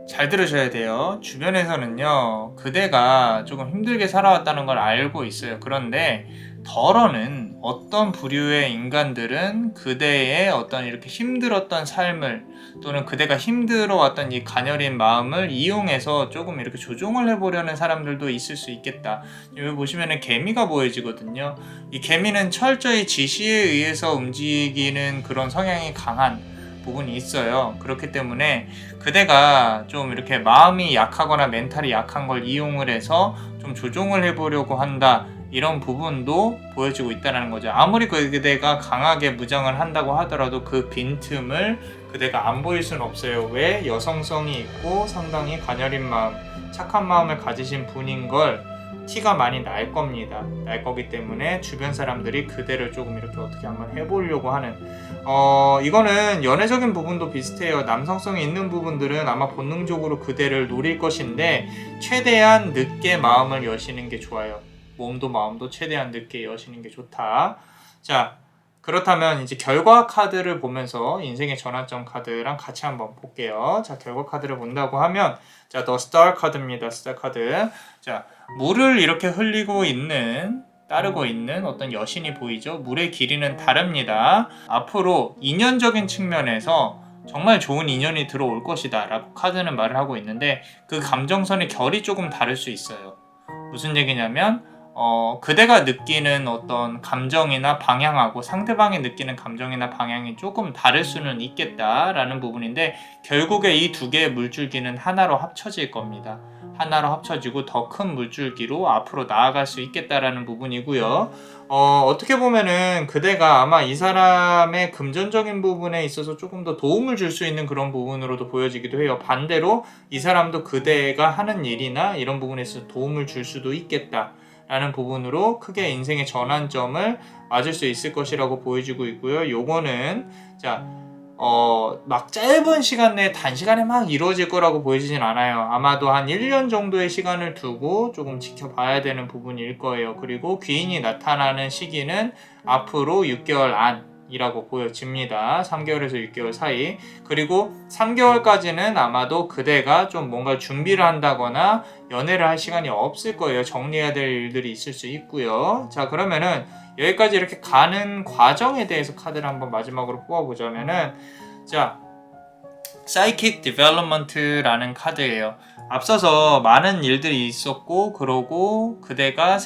잘 들으셔야 돼요. 주변에서는요, 그대가 조금 힘들게 살아왔다는 걸 알고 있어요. 그런데 덜어는 어떤 부류의 인간들은 그대의 어떤 이렇게 힘들었던 삶을, 또는 그대가 힘들어왔던 이 가녀린 마음을 이용해서 조금 이렇게 조종을 해보려는 사람들도 있을 수 있겠다. 여기 보시면은 개미가 보여지거든요. 이 개미는 철저히 지시에 의해서 움직이는 그런 성향이 강한 부분이 있어요. 그렇기 때문에 그대가 좀 이렇게 마음이 약하거나 멘탈이 약한 걸 이용을 해서 좀 조종을 해보려고 한다, 이런 부분도 보여지고 있다는 거죠. 아무리 그대가 강하게 무장을 한다고 하더라도 그 빈틈을 그대가 안 보일 수는 없어요. 왜? 여성성이 있고 상당히 가녀린 마음, 착한 마음을 가지신 분인 걸 티가 많이 날 겁니다. 날 거기 때문에 주변 사람들이 그대를 조금 이렇게 어떻게 한번 해보려고 하는, 이거는 연애적인 부분도 비슷해요. 남성성이 있는 부분들은 아마 본능적으로 그대를 노릴 것인데 최대한 늦게 마음을 여시는 게 좋아요. 몸도 마음도 최대한 늦게 여시는 게 좋다. 자, 그렇다면 이제 결과 카드를 보면서 인생의 전환점 카드랑 같이 한번 볼게요. 자, 결과 카드를 본다고 하면, 자, The Star 카드입니다. 스타 카드. 자, 물을 이렇게 흘리고 있는, 따르고 있는 어떤 여신이 보이죠? 물의 길이는 다릅니다. 앞으로 인연적인 측면에서 정말 좋은 인연이 들어올 것이다 라고 카드는 말을 하고 있는데, 그 감정선의 결이 조금 다를 수 있어요. 무슨 얘기냐면 그대가 느끼는 어떤 감정이나 방향하고 상대방이 느끼는 감정이나 방향이 조금 다를 수는 있겠다라는 부분인데, 결국에 이 두 개의 물줄기는 하나로 합쳐질 겁니다. 하나로 합쳐지고 더 큰 물줄기로 앞으로 나아갈 수 있겠다라는 부분이고요. 어떻게 보면은 그대가 아마 이 사람의 금전적인 부분에 있어서 조금 더 도움을 줄 수 있는 그런 부분으로도 보여지기도 해요. 반대로 이 사람도 그대가 하는 일이나 이런 부분에 있어서 도움을 줄 수도 있겠다 라는 부분으로 크게 인생의 전환점을 맞을 수 있을 것이라고 보여지고 있고요. 요거는 자, 막 짧은 시간 내에 단시간에 막 이루어질 거라고 보여지진 않아요. 아마도 한 1년 정도의 시간을 두고 조금 지켜봐야 되는 부분일 거예요. 그리고 귀인이 나타나는 시기는 앞으로 6개월 안, 이라고 보여집니다. 3개월에서 6개월 사이. 그리고 3개월까지는 아마도 그대가 좀 뭔가 준비를 한다거나 연애를 할 시간이 없을 거예요. 정리해야 될 일들이 있을 수 있고요. 자, 그러면은 여기까지 이렇게 가는 과정에 대해서 카드를 한번 마지막으로 뽑아보자면은, 자, Psychic Development라는 카드예요. 앞서서 많은 일들이 있었고, 그러고 그대가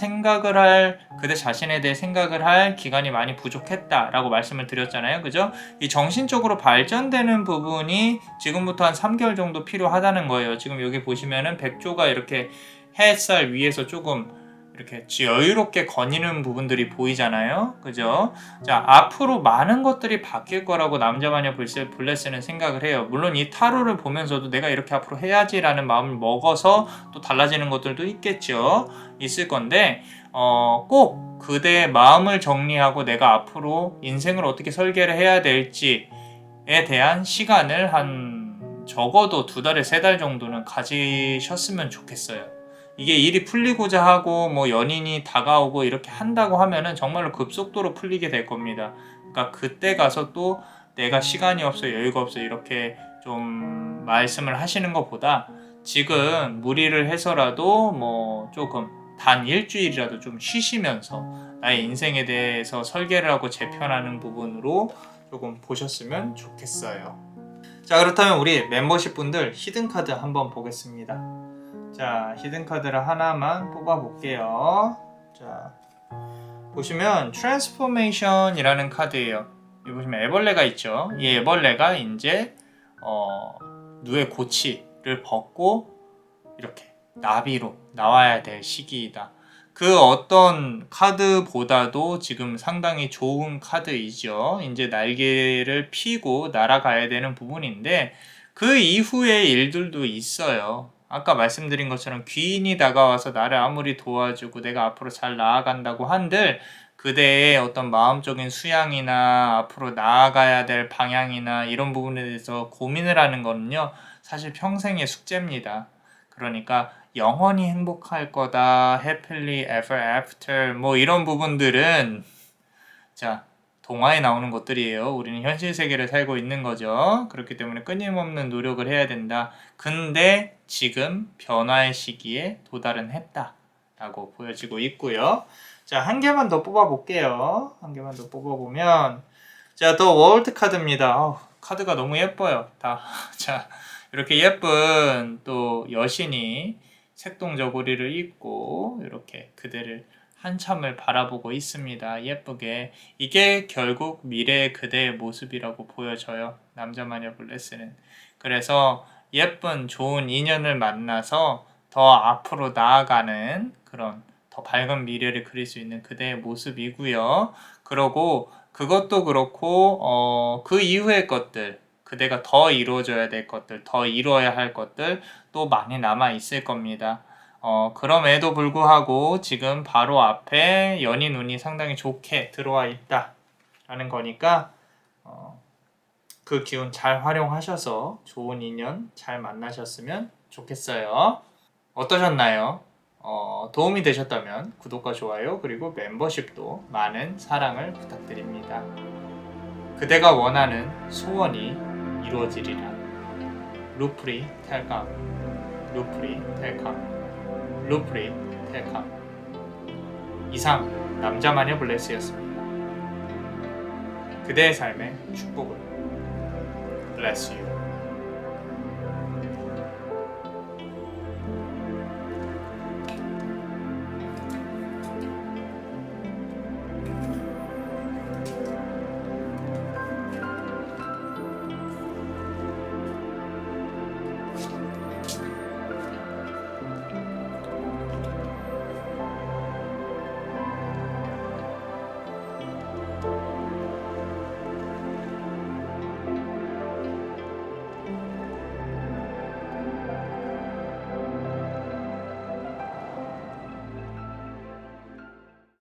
그대 자신에 대해 생각을 할 기간이 많이 부족했다라고 말씀을 드렸잖아요. 그죠? 이 정신적으로 발전되는 부분이 지금부터 한 3개월 정도 필요하다는 거예요. 지금 여기 보시면은 백조가 이렇게 햇살 위에서 조금 이렇게 여유롭게 거니는 부분들이 보이잖아요. 그죠? 자, 앞으로 많은 것들이 바뀔 거라고 남자마녀 블레스는 생각을 해요. 물론 이 타로를 보면서도 내가 이렇게 앞으로 해야지라는 마음을 먹어서 또 달라지는 것들도 있겠죠. 있을 건데 꼭 그대의 마음을 정리하고 내가 앞으로 인생을 어떻게 설계를 해야 될지에 대한 시간을 한 적어도 2달에 3달 정도는 가지셨으면 좋겠어요. 이게 일이 풀리고자 하고 뭐 연인이 다가오고 이렇게 한다고 하면은 정말로 급속도로 풀리게 될 겁니다. 그러니까 그때 가서 또 내가 시간이 없어 여유가 없어 이렇게 좀 말씀을 하시는 것보다 지금 무리를 해서라도 뭐 조금 단 일주일이라도 좀 쉬시면서 나의 인생에 대해서 설계를 하고 재편하는 부분으로 조금 보셨으면 좋겠어요. 자, 그렇다면 우리 멤버십 분들 히든카드 한번 보겠습니다. 자, 히든카드를 하나만 뽑아볼게요. 자, 보시면 트랜스포메이션이라는 카드예요. 여기 보시면 애벌레가 있죠. 이 애벌레가 이제 누의 고치를 벗고 이렇게 나비로 나와야 될 시기이다. 그 어떤 카드보다도 지금 상당히 좋은 카드이죠. 이제 날개를 피고 날아가야 되는 부분인데 그 이후의 일들도 있어요. 아까 말씀드린 것처럼 귀인이 다가와서 나를 아무리 도와주고 내가 앞으로 잘 나아간다고 한들 그대의 어떤 마음적인 수양이나 앞으로 나아가야 될 방향이나 이런 부분에 대해서 고민을 하는 거는요, 사실 평생의 숙제입니다. 그러니까 영원히 행복할 거다, happily ever after 뭐 이런 부분들은 자, 동화에 나오는 것들이에요. 우리는 현실 세계를 살고 있는 거죠. 그렇기 때문에 끊임없는 노력을 해야 된다. 근데 지금 변화의 시기에 도달은 했다 라고 보여지고 있고요. 자, 한 개만 더 뽑아볼게요. 한 개만 더 뽑아보면 자, 더 월드 카드입니다. 카드가 너무 예뻐요. 다. 자, 이렇게 예쁜 또 여신이 색동 저고리를 입고 이렇게 그대를 한참을 바라보고 있습니다. 예쁘게. 이게 결국 미래의 그대의 모습이라고 보여져요. 남자마녀 블레스는. 그래서 예쁜 좋은 인연을 만나서 더 앞으로 나아가는 그런 더 밝은 미래를 그릴 수 있는 그대의 모습이고요. 그러고 그것도 그렇고 그 이후의 것들 그대가 더 이루어져야 될 것들 더 이루어야 할 것들 또 많이 남아 있을 겁니다. 그럼에도 불구하고 지금 바로 앞에 연인 운이 상당히 좋게 들어와 있다 라는 거니까 그 기운 잘 활용하셔서 좋은 인연 잘 만나셨으면 좋겠어요. 어떠셨나요? 도움이 되셨다면 구독과 좋아요 그리고 멤버십도 많은 사랑을 부탁드립니다. 그대가 원하는 소원이 이루어지리라. 루프리 텔캄 루프리 텔캄 루프리 텔캄. 이상 남자마녀 블레스였습니다. 그대의 삶의 축복을. Bless you.